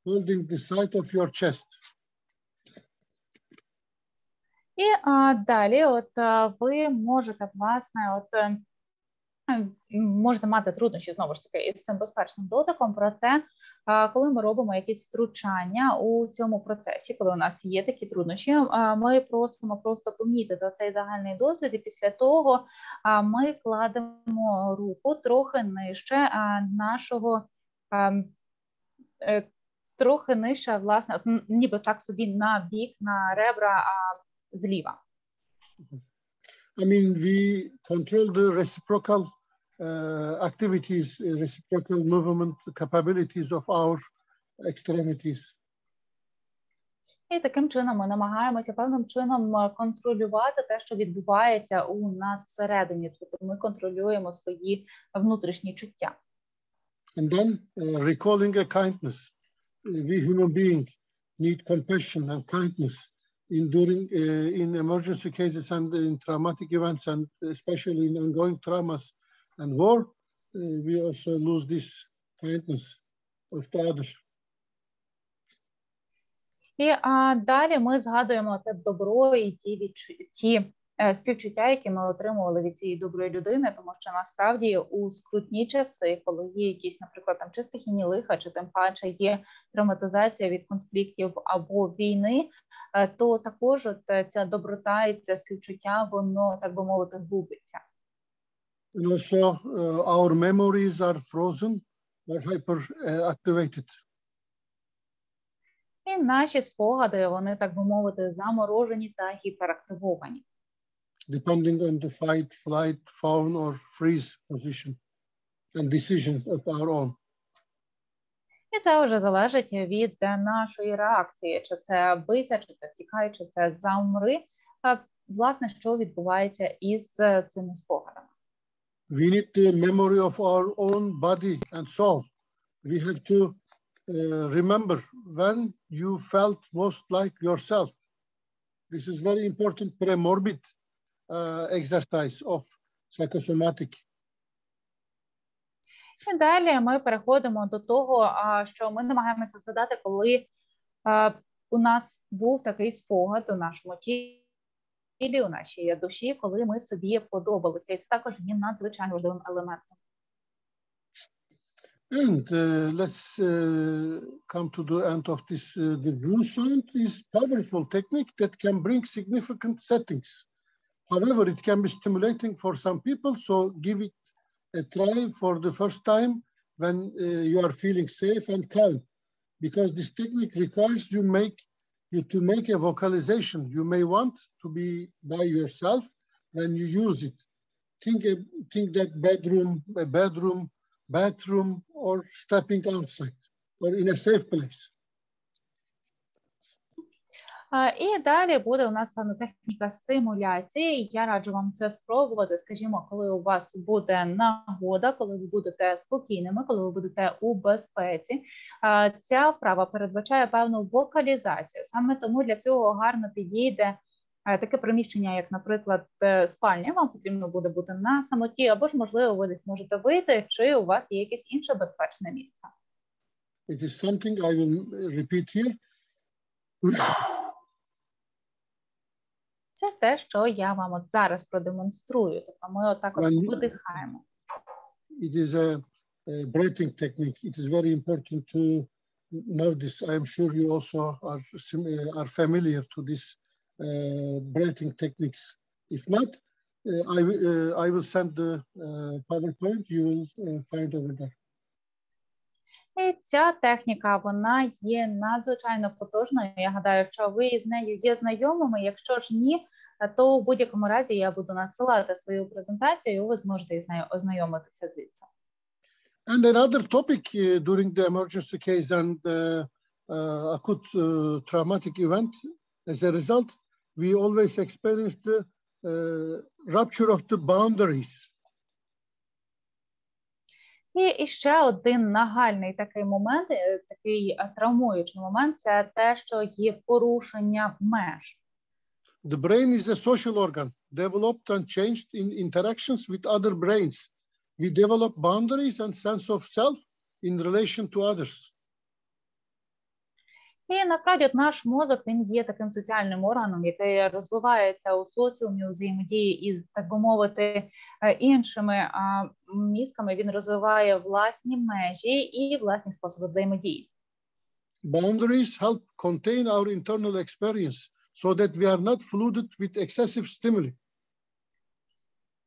holding the side of your chest. І далі ви можете, власне, можете мати труднощі, знову ж таки, із цим безпечним дотиком, проте, коли ми робимо якісь втручання у цьому процесі, коли у нас є такі труднощі, ми просимо просто помітити цей загальний досвід, і після того ми кладемо руку трохи нижче нашого трохи нижче, власне, ніби так собі на бік, на ребра зліва. I mean, we control the reciprocal activities, reciprocal movement capabilities of our extremities. І таким чином ми намагаємося певним чином контролювати те, що відбувається у нас всередині. Тобто ми контролюємо свої внутрішні чуття. And then recalling a kindness. We human beings need compassion and kindness in emergency cases and in traumatic events, and especially in ongoing traumas and war. We also lose this kindness of the others. І далі ми згадуємо те добро і ті співчуття, які ми отримували від цієї доброї людини, тому що насправді у скрутні часи, коли є якісь, наприклад, там чи стихійні лиха, чи тим паче є травматизація від конфліктів або війни, то також ця доброта і це співчуття, воно, так би мовити, губиться. And also our memories are frozen or hyperactivated. І наші спогади, вони, так би мовити, заморожені та гіперактивовані. Depending on the fight, flight, fawn, or freeze position and decision of our own. І це вже залежить від нашої реакції, чи це бийся, чи це втікай, чи це замри. Власне, що відбувається із цими спогадами. We need the memory of our own body and soul. We have to remember when you felt most like yourself. This is very important pre-morbid exercise of psychosomatic. І далі ми переходимо до того, що ми намагаємося згадати, коли у нас був такий спогад у нашому тілі, у нашій душі, коли ми собі подобалися. І це також є надзвичайно важливим елементом. And let's come to the end of this. The Wu sound is powerful technique that can bring significant settings. However, it can be stimulating for some people, so give it a try for the first time when you are feeling safe and calm, because this technique requires you to make a vocalization. You may want to be by yourself when you use it. Think that bathroom, or stepping outside, or in a safe place. І далі буде у нас певна техніка стимуляції. Я раджу вам це спробувати, скажімо, коли у вас буде нагода, коли ви будете спокійними, коли ви будете у безпеці. Ця вправа передбачає певну вокалізацію. Саме тому для цього гарно підійде таке приміщення, як, наприклад, спальня. Вам потрібно буде бути на самоті, або ж, можливо, ви десь можете вийти, чи у вас є якесь інше безпечне місце. It is something I will repeat here. Це те, що я вам от зараз продемонструю. Тобто ми отак от видихаємо. It is a breathing technique. It is very important to know this. I am sure you also are familiar to this breathing techniques. If not, I will send the PowerPoint. You will find over there. І ця техніка, вона є надзвичайно потужною. Я гадаю, що ви з нею є знайомими. Якщо ж ні, то в будь-якому разі я буду надсилати свою презентацію, і ви зможете з нею ознайомитися звідси. And another topic during the emergency case and acute traumatic event, as a result, we always experience the rupture of the boundaries. І ще один нагальний такий момент, такий травмуючий момент, це те, що є порушення меж. The brain is a social organ, developed and changed in interactions with other brains. We develop boundaries and sense of self in relation to others. І насправді наш мозок, він є таким соціальним органом, який розвивається у соціумі, у взаємодії із, так би мовити, іншими мізками. Він розвиває власні межі і власні способи взаємодії. Boundaries help contain our internal experience so that we are not flooded with excessive stimuli.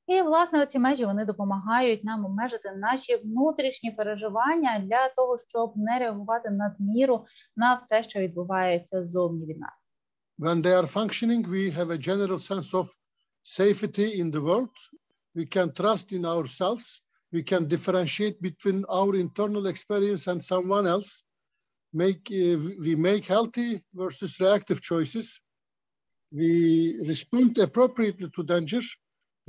І, власне, ці межі, вони допомагають нам обмежити наші внутрішні переживання для того, щоб не реагувати надміру на все, що відбувається ззовні від нас. When they are functioning, we have a general sense of safety in the world. We can trust in ourselves. We can differentiate between our internal experience and someone else. We make healthy versus reactive choices. We respond appropriately to danger.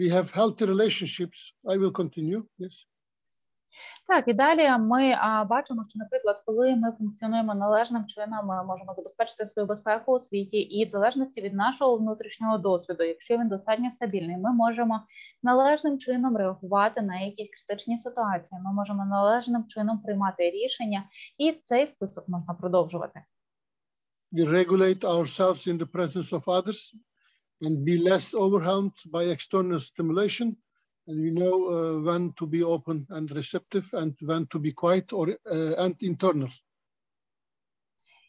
We have healthy relationships. I will continue. Yes. Так, і далі ми бачимо, що, наприклад, коли ми функціонуємо належним чином, ми можемо забезпечити свою безпеку у світі, і в залежності від нашого внутрішнього досвіду, якщо він достатньо стабільний, ми можемо належним чином реагувати на якісь критичні ситуації, ми можемо належним чином приймати рішення, і цей список можна продовжувати. We regulate ourselves in the presence of others and be less overwhelmed by external stimulation. And we know when to be open and receptive and when to be quiet and internal.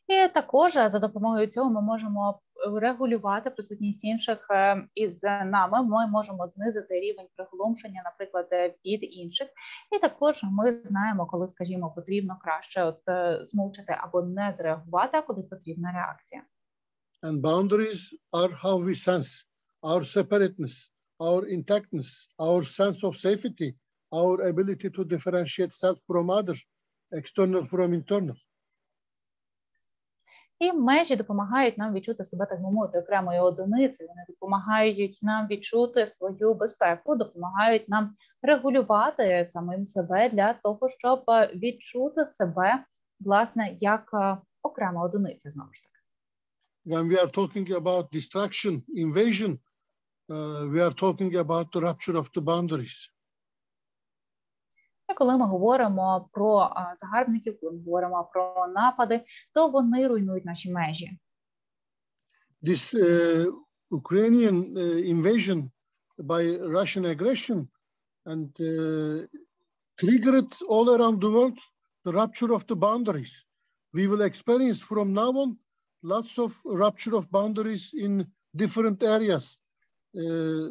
І також за допомогою цього ми можемо регулювати присутність інших із нами. Ми можемо знизити рівень приглушення, наприклад, від інших. І також ми знаємо, коли, скажімо, потрібно краще змовчати або не зреагувати, а коли потрібна реакція. And boundaries are how we sense our separateness, our intactness, our sense of safety, our ability to differentiate self from others, external from internal. І межі допомагають нам відчути себе, так би мовити, окремою одиницею. Вони допомагають нам відчути свою безпеку, допомагають нам регулювати самим себе для того, щоб відчути себе, власне, як окрема одиниця, знову ж таки. When we are talking about distraction, invasion, we are talking about the rupture of the boundaries. І коли ми говоримо про загарбників, коли ми говоримо про напади, то вони руйнують наші межі. This Ukrainian invasion by Russian aggression and triggered all around the world the rupture of the boundaries. We will experience from now on lots of rupture of boundaries in different areas.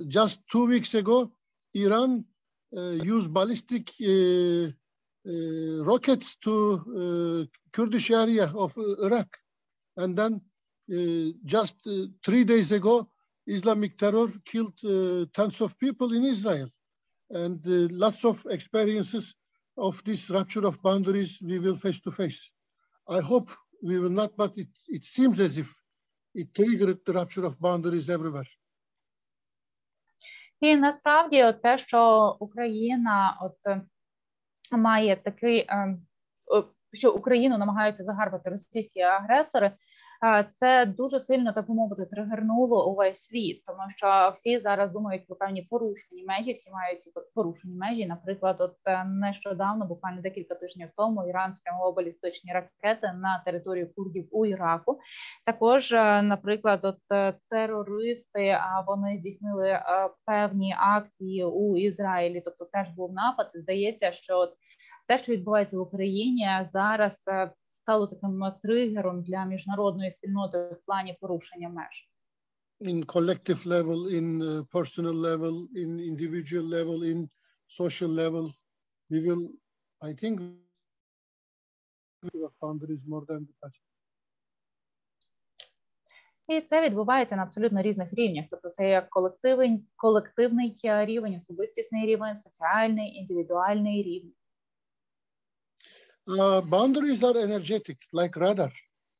Just 2 weeks ago, Iran used ballistic rockets to Kurdish area of Iraq. And then just 3 days ago, Islamic terror killed tens of people in Israel. And lots of experiences of this rupture of boundaries we will face to face. I hope we will not, but it seems as if it triggered the rupture of boundaries everywhere. І насправді те, що Україна має такий, що Україну намагаються загарбати російські агресори, це дуже сильно, так би мовити, тригернуло увесь світ, тому що всі зараз думають про певні порушені межі, всі мають ці порушені межі. Наприклад, нещодавно, буквально декілька тижнів тому, Іран спрямував балістичні ракети на територію курдів у Іраку. Також, наприклад, терористи, вони здійснили певні акції у Ізраїлі, тобто теж був напад. Здається, що те, що відбувається в Україні, зараз стало таким тригером для міжнародної спільноти в плані порушення меж. In collective level, in personal level, in individual level, in social level, we will, I think, boundaries more than the past. І це відбувається на абсолютно різних рівнях. Тобто це як колективний рівень, особистісний рівень, соціальний, індивідуальний рівень. Boundaries are energetic, like radar.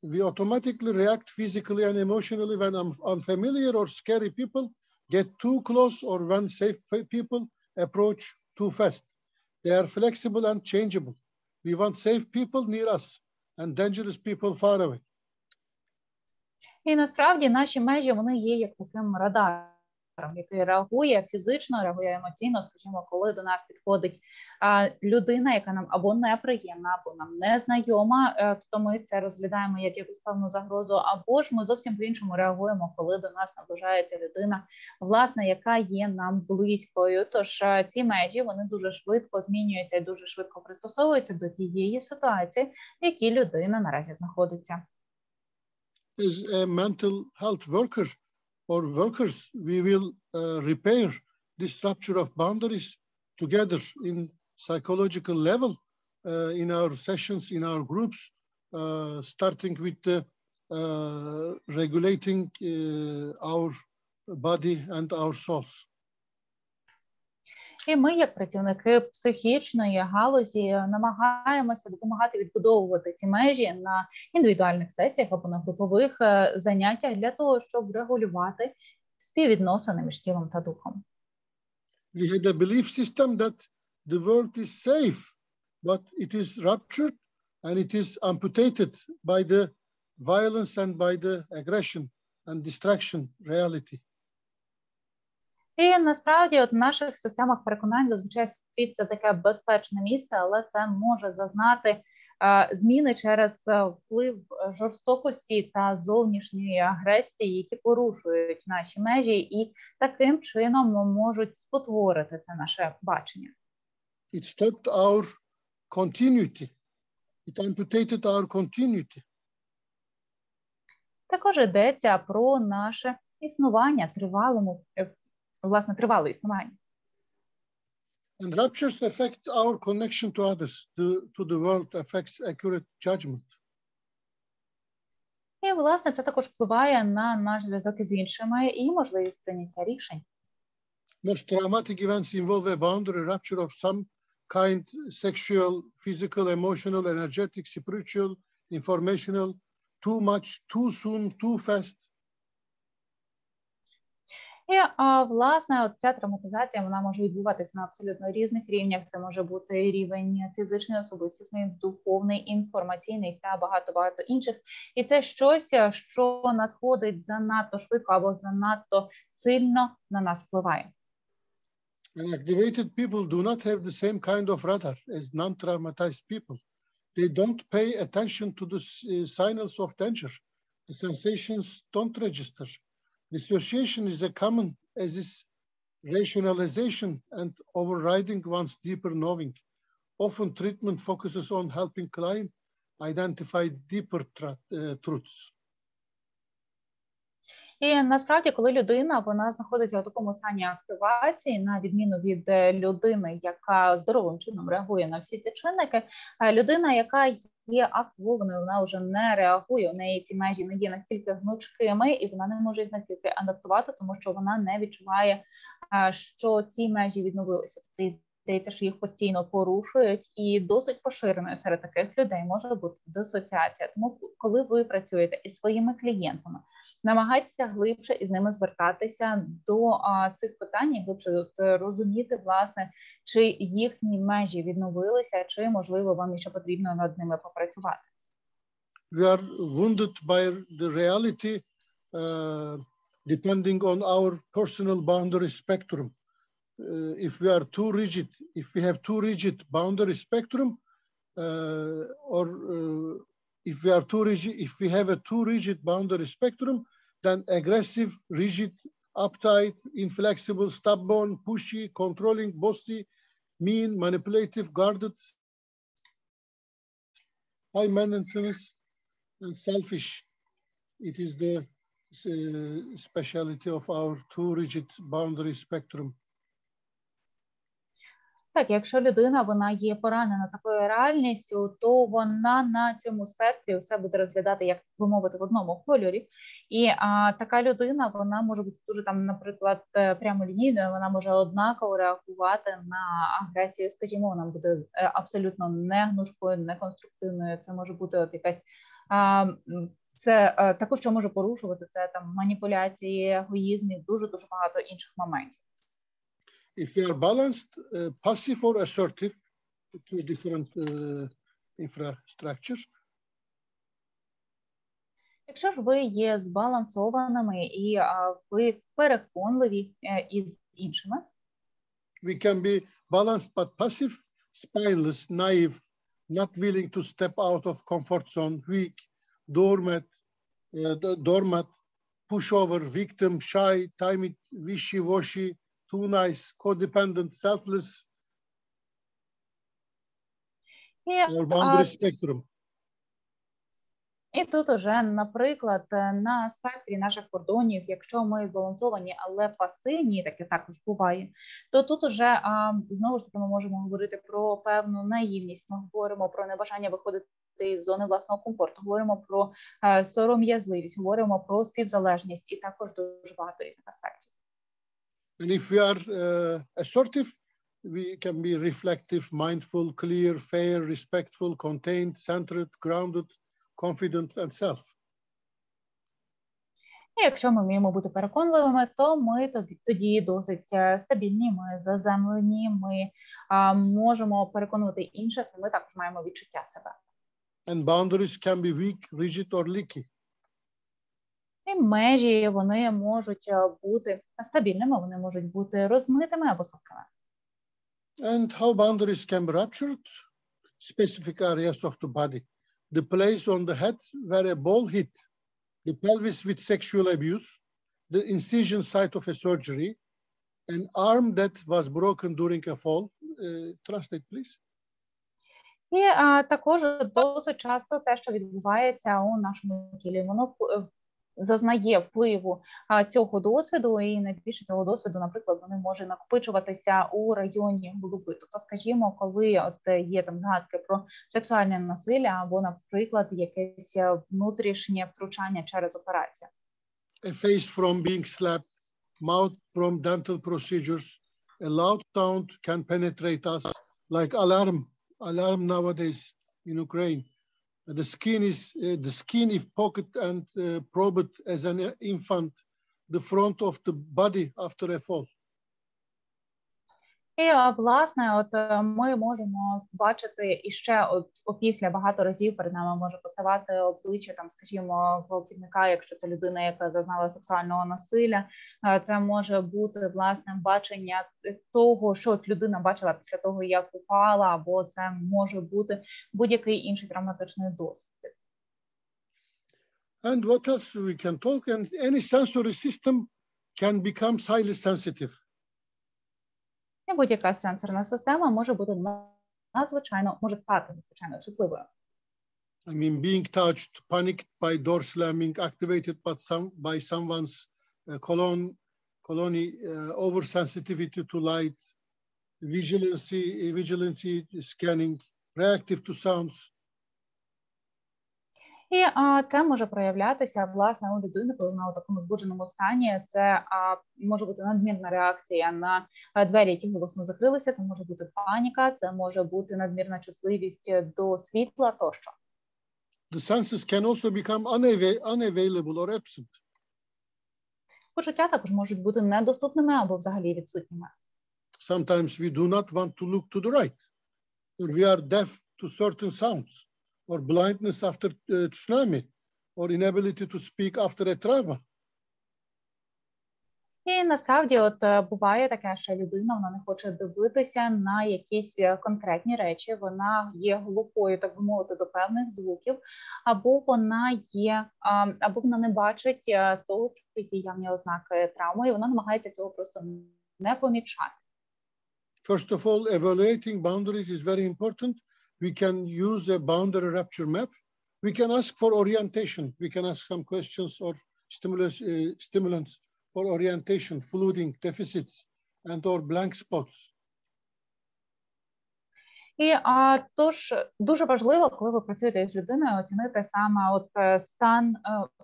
We automatically react physically and emotionally when unfamiliar or scary people get too close or when safe people approach too fast. They are flexible and changeable. We want safe people near us and dangerous people far away. І насправді наші межі, вони є як таким радаром, який реагує фізично, реагує емоційно, скажімо, коли до нас підходить людина, яка нам або неприємна, або нам незнайома, то ми це розглядаємо як якусь певну загрозу, або ж ми зовсім по-іншому реагуємо, коли до нас наближається людина, власне, яка є нам близькою. Тож ці межі, вони дуже швидко змінюються і дуже швидко пристосовуються до тієї ситуації, в якій людина наразі знаходиться. As a mental health worker or workers, we will repair this rupture of boundaries together in psychological level, in our sessions, in our groups, starting with regulating our body and our souls. І ми, як працівники психічної галузі, намагаємося допомагати відбудовувати ці межі на індивідуальних сесіях або на групових заняттях для того, щоб регулювати співвідносини між тілом та духом. We had a belief system that the world is safe, but it is ruptured and it is amputated by the violence and by the aggression and distraction reality. І насправді от в наших системах переконань зазвичай світ – це таке безпечне місце, але це може зазнати зміни через вплив жорстокості та зовнішньої агресії, які порушують наші межі і таким чином можуть спотворити це наше бачення. It stopped our continuity. It amputated our continuity. Також йдеться про наше існування, тривале існування. And ruptures affect our connection to others, to the world, affects accurate judgment. І, власне, це також впливає на наш зв'язок із іншими і можливість прийняття рішень. Most traumatic events involve a boundary rupture of some kind, sexual, physical, emotional, energetic, spiritual, informational, too much, too soon, too fast. І, власне, ця травматизація, вона може відбуватися на абсолютно різних рівнях. Це може бути рівень фізичний, особистісний, духовний, інформаційний та багато-багато інших. І це щось, що надходить занадто швидко або занадто сильно на нас впливає. And activated people do not have the same kind of radar as non-traumatized people. They don't pay attention to the signals of danger. The sensations don't register. Dissociation is as common as is rationalization and overriding one's deeper knowing. Often treatment focuses on helping client identify deeper truths. І насправді, коли людина, вона знаходиться в такому стані активації, на відміну від людини, яка здоровим чином реагує на всі ці чинники, людина, яка є активованою, вона вже не реагує, у неї ці межі не є настільки гнучкими, і вона не може їх настільки адаптувати, тому що вона не відчуває, що ці межі відновилися. Тобто теж їх постійно порушують, і досить поширеною серед таких людей може бути дисоціація. Тому, коли ви працюєте із своїми клієнтами, намагайтеся глибше із ними звертатися до цих питань, і глибше розуміти, власне, чи їхні межі відновилися, чи, можливо, вам ще потрібно над ними попрацювати. We are wounded by the reality depending on our personal boundary spectrum. If we are too rigid, if we have too rigid boundary spectrum, if we have a too rigid boundary spectrum, then aggressive, rigid, uptight, inflexible, stubborn, pushy, controlling, bossy, mean, manipulative, guarded, high maintenance, and selfish. It is the speciality of our too rigid boundary spectrum. Так, якщо людина, вона є поранена такою реальністю, то вона на цьому спектрі все буде розглядати, як би мовити, в одному кольорі. І така людина, вона може бути дуже, там, наприклад, прямолінійною, вона може однаково реагувати на агресію, скажімо, вона буде абсолютно не гнучкою, не конструктивною, це може бути от якась... Це також, що може порушувати, це там маніпуляції, егоїзм і дуже-дуже багато інших моментів. If we are balanced, passive or assertive, two different infrastructures. Якщо ж ви є збалансованими і ви переконливі із іншими. We can be balanced but passive, spineless, naive, not willing to step out of comfort zone, weak, doormat, pushover, victim, shy, timid, wishy-washy, too nice, codependent, selfless, or boundary spectrum. І тут уже, наприклад, на спектрі наших кордонів, якщо ми збалансовані, але пасивні, таке також буває, то тут уже, знову ж таки, ми можемо говорити про певну наївність, ми говоримо про небажання виходити із зони власного комфорту, говоримо про сором'язливість, говоримо про співзалежність і також дуже багато різних аспектів. And if we are assertive, we can be reflective, mindful, clear, fair, respectful, contained, centered, grounded, confident and self. І якщо ми вміємо бути переконливими, то ми тоді досить стабільні, ми заземлені, ми можемо переконувати інших, і ми також маємо відчуття себе. And boundaries can be weak, rigid or leaky. І межі, вони можуть бути стабільними, вони можуть бути розмитими або слабкими. And how boundaries can be ruptured? Specific areas of the body. The place on the head where a ball hit, the pelvis with sexual abuse, the incision site of a surgery, an arm that was broken during a fall. Translate, please. І також досить часто те, що відбувається у нашому тілі, воно зазнає впливу цього досвіду, і найбільше цього досвіду, наприклад, вони можуть накопичуватися у районі голови. Тобто, скажімо, коли от є там згадки про сексуальне насилля або, наприклад, якесь внутрішнє втручання через операцію. A face from being slapped, mouth from dental procedures, a loud sound can penetrate us like alarm nowadays in Ukraine. The skin if poked and probed as an infant, the front of the body after a fall. І, власне, от ми можемо бачити іще опісля багато разів перед нами може поставати обличчя, там, скажімо, гвалтівника, якщо це людина, яка зазнала сексуального насилля. Це може бути, власне, бачення того, що людина бачила після того, як упала, або це може бути будь-який інший травматичний досвід. And what else we can talk? And any sensory system can become highly sensitive. Будь-яка сенсорна система може бути може стати надзвичайно чутливою. I mean, being touched, panicked by door slamming, activated by someone's colony, oversensitivity to light, vigilance, scanning, reactive to sounds. І це може проявлятися, власне, у людини, коли вона у такому збудженому стані. Це може бути надмірна реакція на двері, які голосно закрилися, це може бути паніка, це може бути надмірна чутливість до світла тощо. The senses can also become unavailable or absent. Почуття також можуть бути недоступними або взагалі відсутніми. Sometimes we do not want to look to the right, or we are deaf to certain sounds. Or blindness after tsunami, or inability to speak after a trauma. І насправді от буває таке, що людина вона не хоче дивитися на якісь конкретні речі, вона є глухою, так би мовити, до певних звуків, або вона не бачить того, що є явні ознаки травми, і вона намагається цього просто не помічати. First of all, evaluating boundaries is very important. We can use a boundary rupture map. We can ask for orientation. We can ask some questions or stimulants for orientation, flooding, deficits, and or blank spots. І тож дуже важливо, коли ви працюєте з людиною, оцінити саме от стан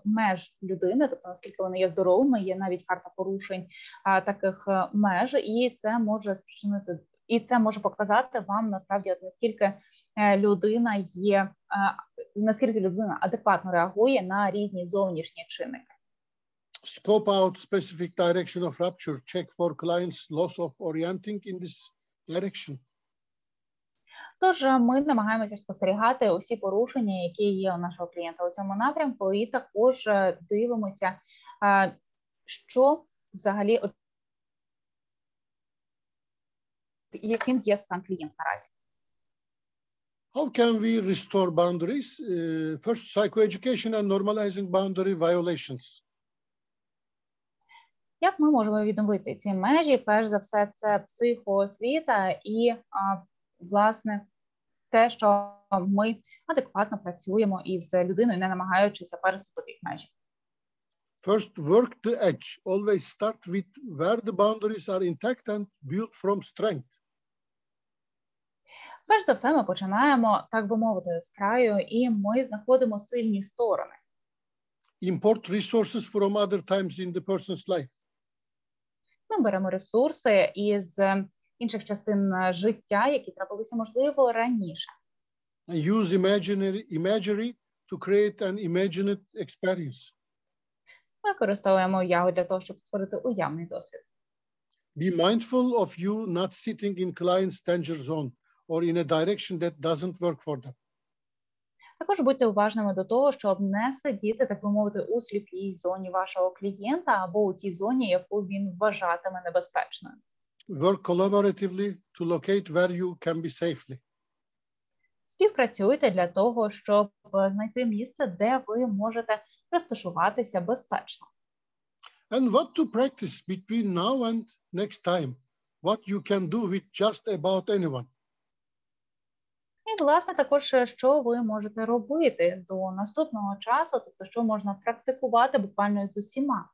меж людини, тобто наскільки вони є здоровими, є навіть карта порушень таких меж, і це може спричинити. І це може показати вам, насправді, от наскільки людина адекватно реагує на різні зовнішні чинники. Scope out specific direction of rupture. Check for clients' loss of orienting in this direction. Тож ми намагаємося спостерігати усі порушення, які є у нашого клієнта у цьому напрямку, і також дивимося, що взагалі яким є стан клієнта наразі. How can we restore boundaries? First, psychoeducation and normalizing boundary violations. Як ми можемо відновити ці межі? Перш за все, це психоосвіта і, власне, те, що ми адекватно працюємо із людиною, не намагаючися переступити їх межі. First, work the edge. Always start with where the boundaries are intact and build from strength. Перш за все, ми починаємо, так би мовити, з краю, і ми знаходимо сильні сторони. Import resources from other times in the person's life. Ми беремо ресурси із інших частин життя, які трапилися, можливо, раніше. And use imagery to create an imagined experience. Ми використовуємо уяву для того, щоб створити уявний досвід. Be mindful of you not sitting in client's danger zone or in a direction that doesn't work for them. Також будьте уважними до того, щоб не сидіти, так би мовити, у сліпій зоні вашого клієнта або у тій зоні, яку він вважатиме небезпечною. Work collaboratively to locate where you can be safely. Співпрацюйте для того, щоб знайти місце, де ви можете розташуватися безпечно. And what to practice between now and next time? What you can do with just about anyone. І, власне, також, що ви можете робити до наступного часу, тобто, що можна практикувати буквально з усіма.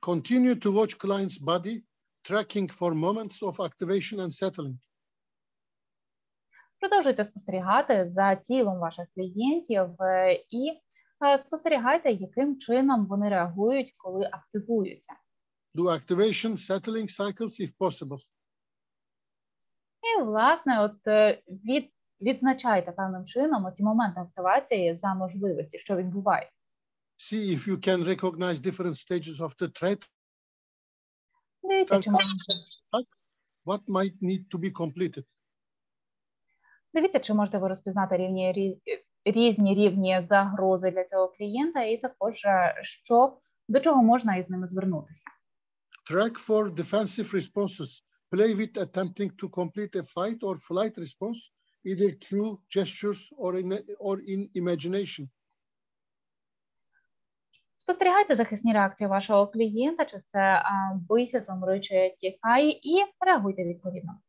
Continue to watch client's body, tracking for moments of activation and settling. Продовжуйте спостерігати за тілом ваших клієнтів і спостерігайте, яким чином вони реагують, коли активуються. Do activation, settling cycles if possible. І, власне, відзначайте певним чином оці моменти активації за можливості, що відбувається. See if you can recognize different stages of the threat. What might need to be completed. Дивіться, чи можете ви розпізнати різні рівні загрози для цього клієнта, і також, до чого можна із ними звернутися. Track for defensive responses. Play with attempting to complete a fight or flight response, either through gestures or in imagination. Спостерігайте захисні реакції вашого клієнта, чи це бийся, замри, чи тікай, і реагуйте відповідно.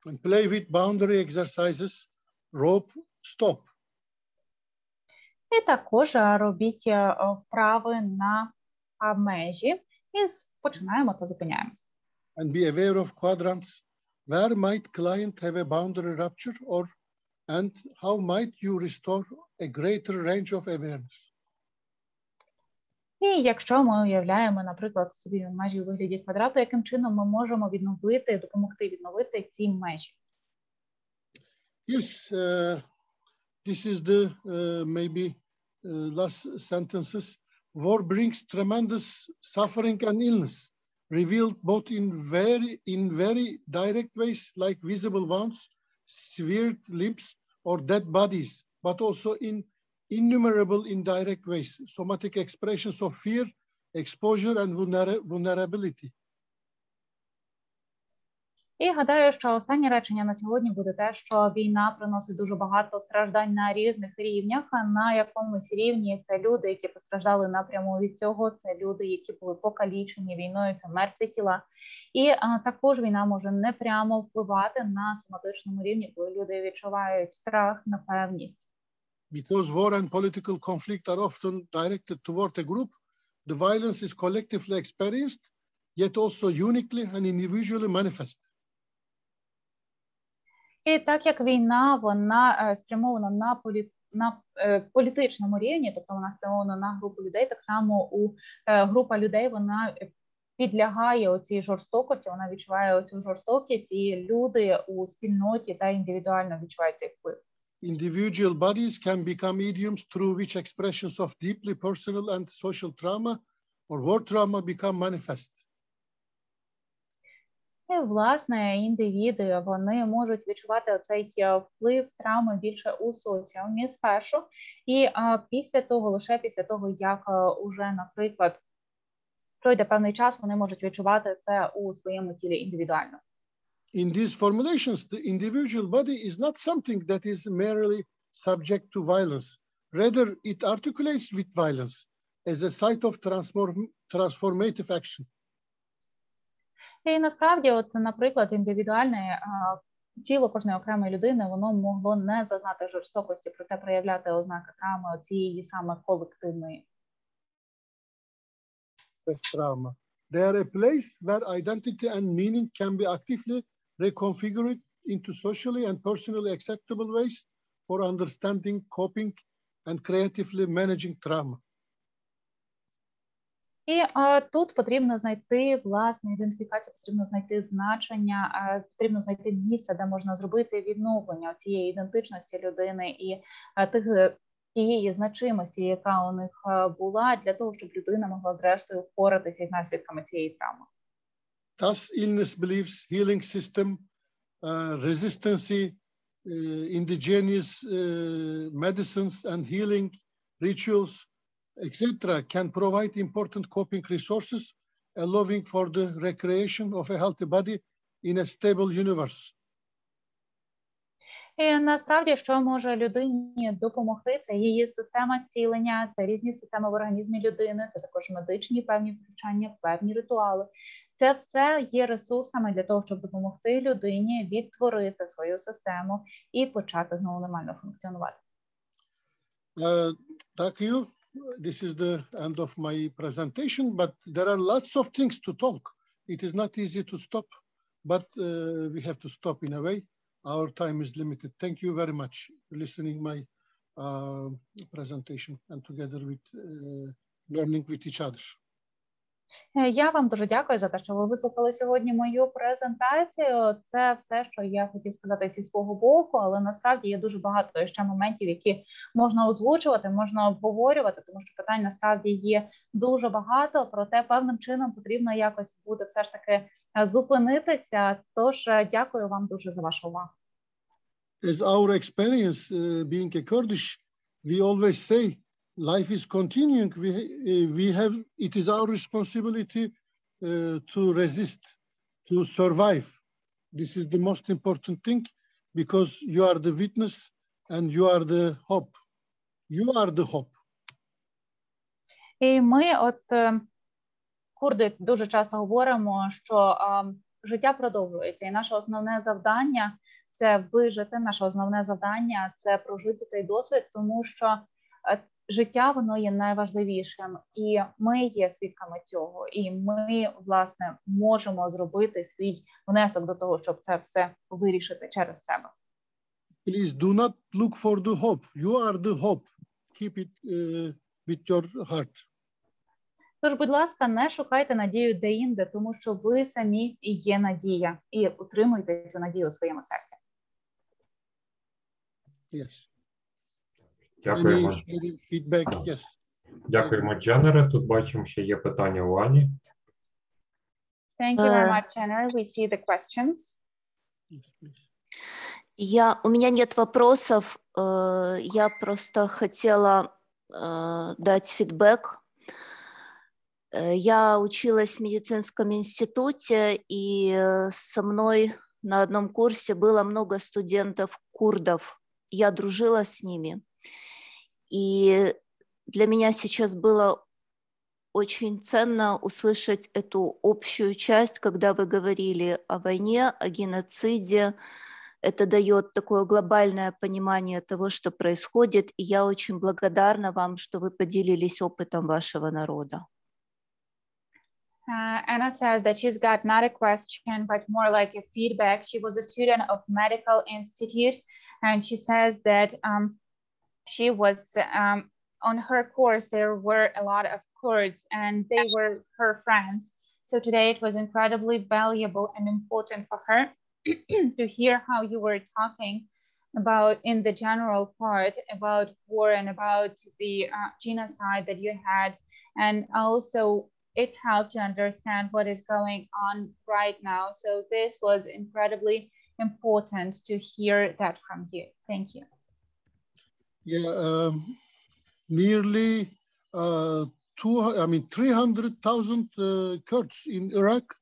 And play with boundary exercises, rope, stop. І також робіть вправи на межі, і починаємо та зупиняємося. And be aware of quadrants. Where might client have a boundary rupture and how might you restore a greater range of awareness? І якщо ми уявляємо, наприклад, собі межі у вигляді квадрату, яким чином ми можемо допомогти відновити ці межі? Yes, this is the maybe last sentences. War brings tremendous suffering and illness, revealed both in very direct ways, like visible wounds, severed limbs, or dead bodies, but also in innumerable indirect ways, somatic expressions of fear, exposure, and vulnerability. І гадаю, що останнє речення на сьогодні буде те, що війна приносить дуже багато страждань на різних рівнях. На якомусь рівні це люди, які постраждали напряму від цього, це люди, які були покалічені війною, це мертві тіла. І також війна може непрямо впливати на соматичному рівні, коли люди відчувають страх, непевність. Because war and political conflict are often directed toward a group, the violence is collectively experienced, yet also uniquely and individually manifest. І так як війна, вона спрямована на політичному рівні, тобто вона спрямована на групу людей, так само група людей, вона підлягає оцій жорстокості, вона відчуває оцю жорстокість, і люди у спільноті та індивідуально відчувають цей вплив. Individual bodies can become idioms through which expressions of deeply personal and social trauma or war trauma become manifest. І, власне, індивіди, вони можуть відчувати оцей вплив травми більше у соціумі спершу, і лише після того, як уже, наприклад, пройде певний час, вони можуть відчувати це у своєму тілі індивідуально. In these formulations, the individual body is not something that is merely subject to violence. Rather, it articulates with violence as a site of transformative action. І насправді, наприклад, індивідуальний тіло кожної окремої людини, воно могло не зазнати жорстокості, проте проявляти ознаки травми цієї саме колективної. Trauma. They are a place where identity and meaning can be actively reconfigured into socially and personally acceptable ways for understanding, coping, and creatively managing trauma. І тут потрібно знайти власне ідентифікацію, потрібно знайти значення, потрібно знайти місце, де можна зробити відновлення цієї ідентичності людини і тієї значимості, яка у них була, для того, щоб людина могла зрештою впоратися із наслідками цієї травми. Thus, illness beliefs, healing system, resistance, indigenous medicines and healing rituals, etc., can provide important coping resources, allowing for the recreation of a healthy body in a stable universe. І насправді, що може людині допомогти, це її система зцілення, це різні системи в організмі людини, це також медичні певні втручання, певні ритуали. Це все є ресурсами для того, щоб допомогти людині відтворити свою систему і почати знову нормально функціонувати. Thank you. This is the end of my presentation, but there are lots of things to talk. It is not easy to stop, but we have to stop in a way. Our time is limited. Thank you very much for listening my presentation and together with learning with each other. Я вам дуже дякую за те, що ви вислухали сьогодні мою презентацію. Це все, що я хотів сказати зі свого боку, але насправді є дуже багато ще моментів, які можна озвучувати, можна обговорювати, тому що питань насправді є дуже багато, проте певним чином потрібно якось буде все ж таки зупинитися. Тож дякую вам дуже за вашу увагу. As our experience being a Kurdish, we always say, life is continuing. It is our responsibility to resist, to survive. This is the most important thing because you are the witness and you are the hope. You are the hope. І ми, курди, дуже часто говоримо, що життя продовжується, і наше основне завдання – це вижити, наше основне завдання – це прожити цей досвід, тому що життя, воно є найважливішим, і ми є свідками цього, і ми, власне, можемо зробити свій внесок до того, щоб це все вирішити через себе. Please do not look for the hope. You are the hope. Keep it with your heart. Тож, будь ласка, не шукайте надію де-інде, тому що ви самі і є надія, і утримуйте цю надію у своєму серці. Yes. Дякуємо. Feedback, yes. Дякуємо, Дженере. Тут бачимо, що є питання у Ані. Thank you very much, Jenner. We see the questions. У меня нет вопросов. Я просто хотела дать фидбэк. Я училась в медицинском институте, и со мной на одном курсе было много студентов-курдов. Я дружила с ними. И для меня сейчас было очень ценно услышать эту общую часть, когда вы говорили о войне, о геноциде. Это дает такое глобальное понимание того, что происходит. И я очень благодарна вам, что вы поделились опытом вашего народа. Anna says that she's got not a question, but more like a feedback. She was a student of medical institute, and she says that she was on her course, there were a lot of Kurds and they were her friends. So today it was incredibly valuable and important for her to hear how you were talking about in the general part about war and about the genocide that you had. And also it helped to understand what is going on right now. So this was incredibly important to hear that from you. Thank you. Yeah, nearly 300,000 Kurds in Iraq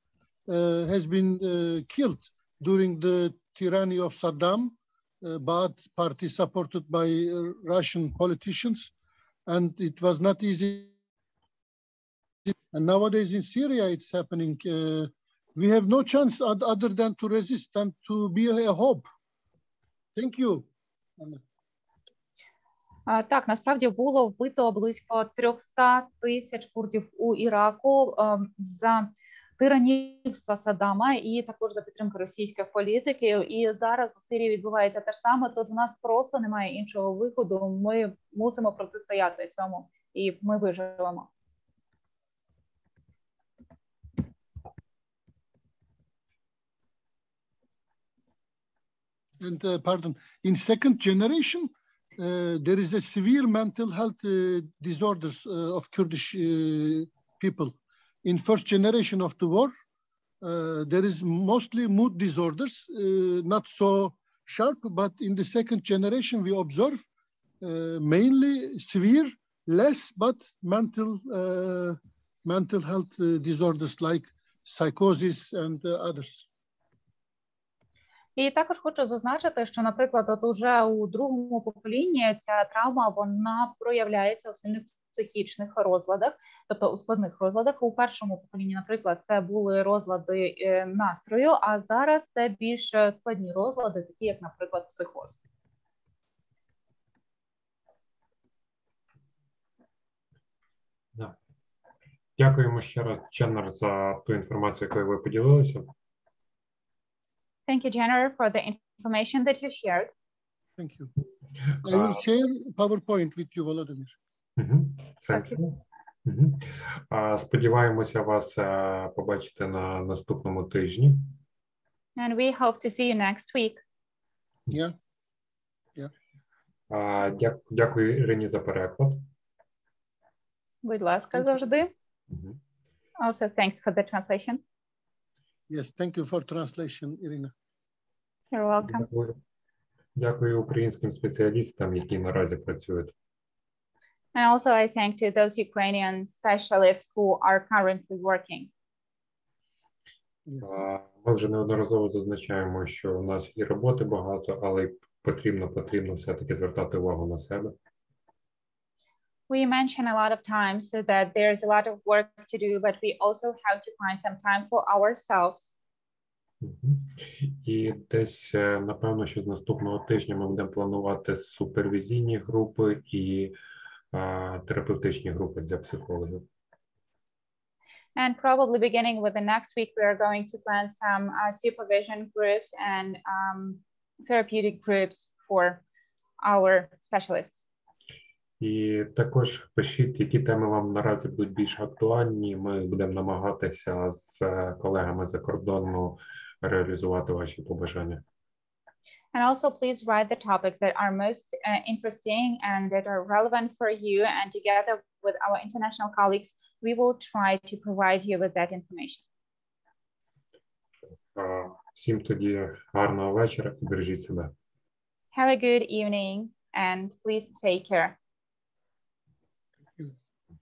has been killed during the tyranny of Saddam, Ba'ath party supported by Russian politicians, and it was not easy. And nowadays in Syria, it's happening. we have no chance other than to resist and to be a hope. Thank you. Так, насправді було вбито близько 300 тисяч курдів у Іраку за тиранівства Саддама і також за підтримки російських політиків. І зараз у Сирії відбувається те ж саме, тож у нас просто немає іншого виходу. Ми мусимо протистояти цьому, і ми виживемо. And pardon, in second generation, there is a severe mental health disorders of Kurdish people. In first generation of the war, there is mostly mood disorders, not so sharp, but in the second generation we observe mainly severe, less, but mental health disorders like psychosis and others. І також хочу зазначити, що, наприклад, от уже у другому поколінні ця травма, вона проявляється у сильних психічних розладах, тобто у складних розладах. У першому поколінні, наприклад, це були розлади настрою, а зараз це більш складні розлади, такі як, наприклад, психоз. Да. Дякуємо ще раз, Jenner, за ту інформацію, якою ви поділилися. Thank you, Jenner, for the information that you shared. Thank you. I will share PowerPoint with you, Volodymyr. Thank you. Сподіваємося вас побачити на наступному тижні. And we hope to see you next week. Yeah. Дякую Ірині за переклад. Будь ласка, завжди. Also, thanks for the translation. Yes, thank you for translation, Irina. You're welcome. Дякую українським спеціалістам, які наразі працюють. And also I thank to those Ukrainian specialists who are currently working. Ми вже неодноразово зазначаємо, що у нас і роботи багато, але потрібно все-таки звертати увагу на себе. We mention a lot of times that there's a lot of work to do, but we also have to find some time for ourselves. І десь, напевно, що з наступного тижня ми будемо планувати супервізійні групи і терапевтичні групи для психологів. And probably beginning with the next week, we are going to plan some supervision groups and therapeutic groups for our specialists. І також пишіть, які теми вам наразі будуть більш актуальні. Ми будемо намагатися з колегами за кордону реалізувати ваші побажання. And also please write the topics that are most interesting and that are relevant for you. And together with our international colleagues, we will try to provide you with that information. Всім тоді гарного вечора і бережіть себе. Have a good evening and please take care.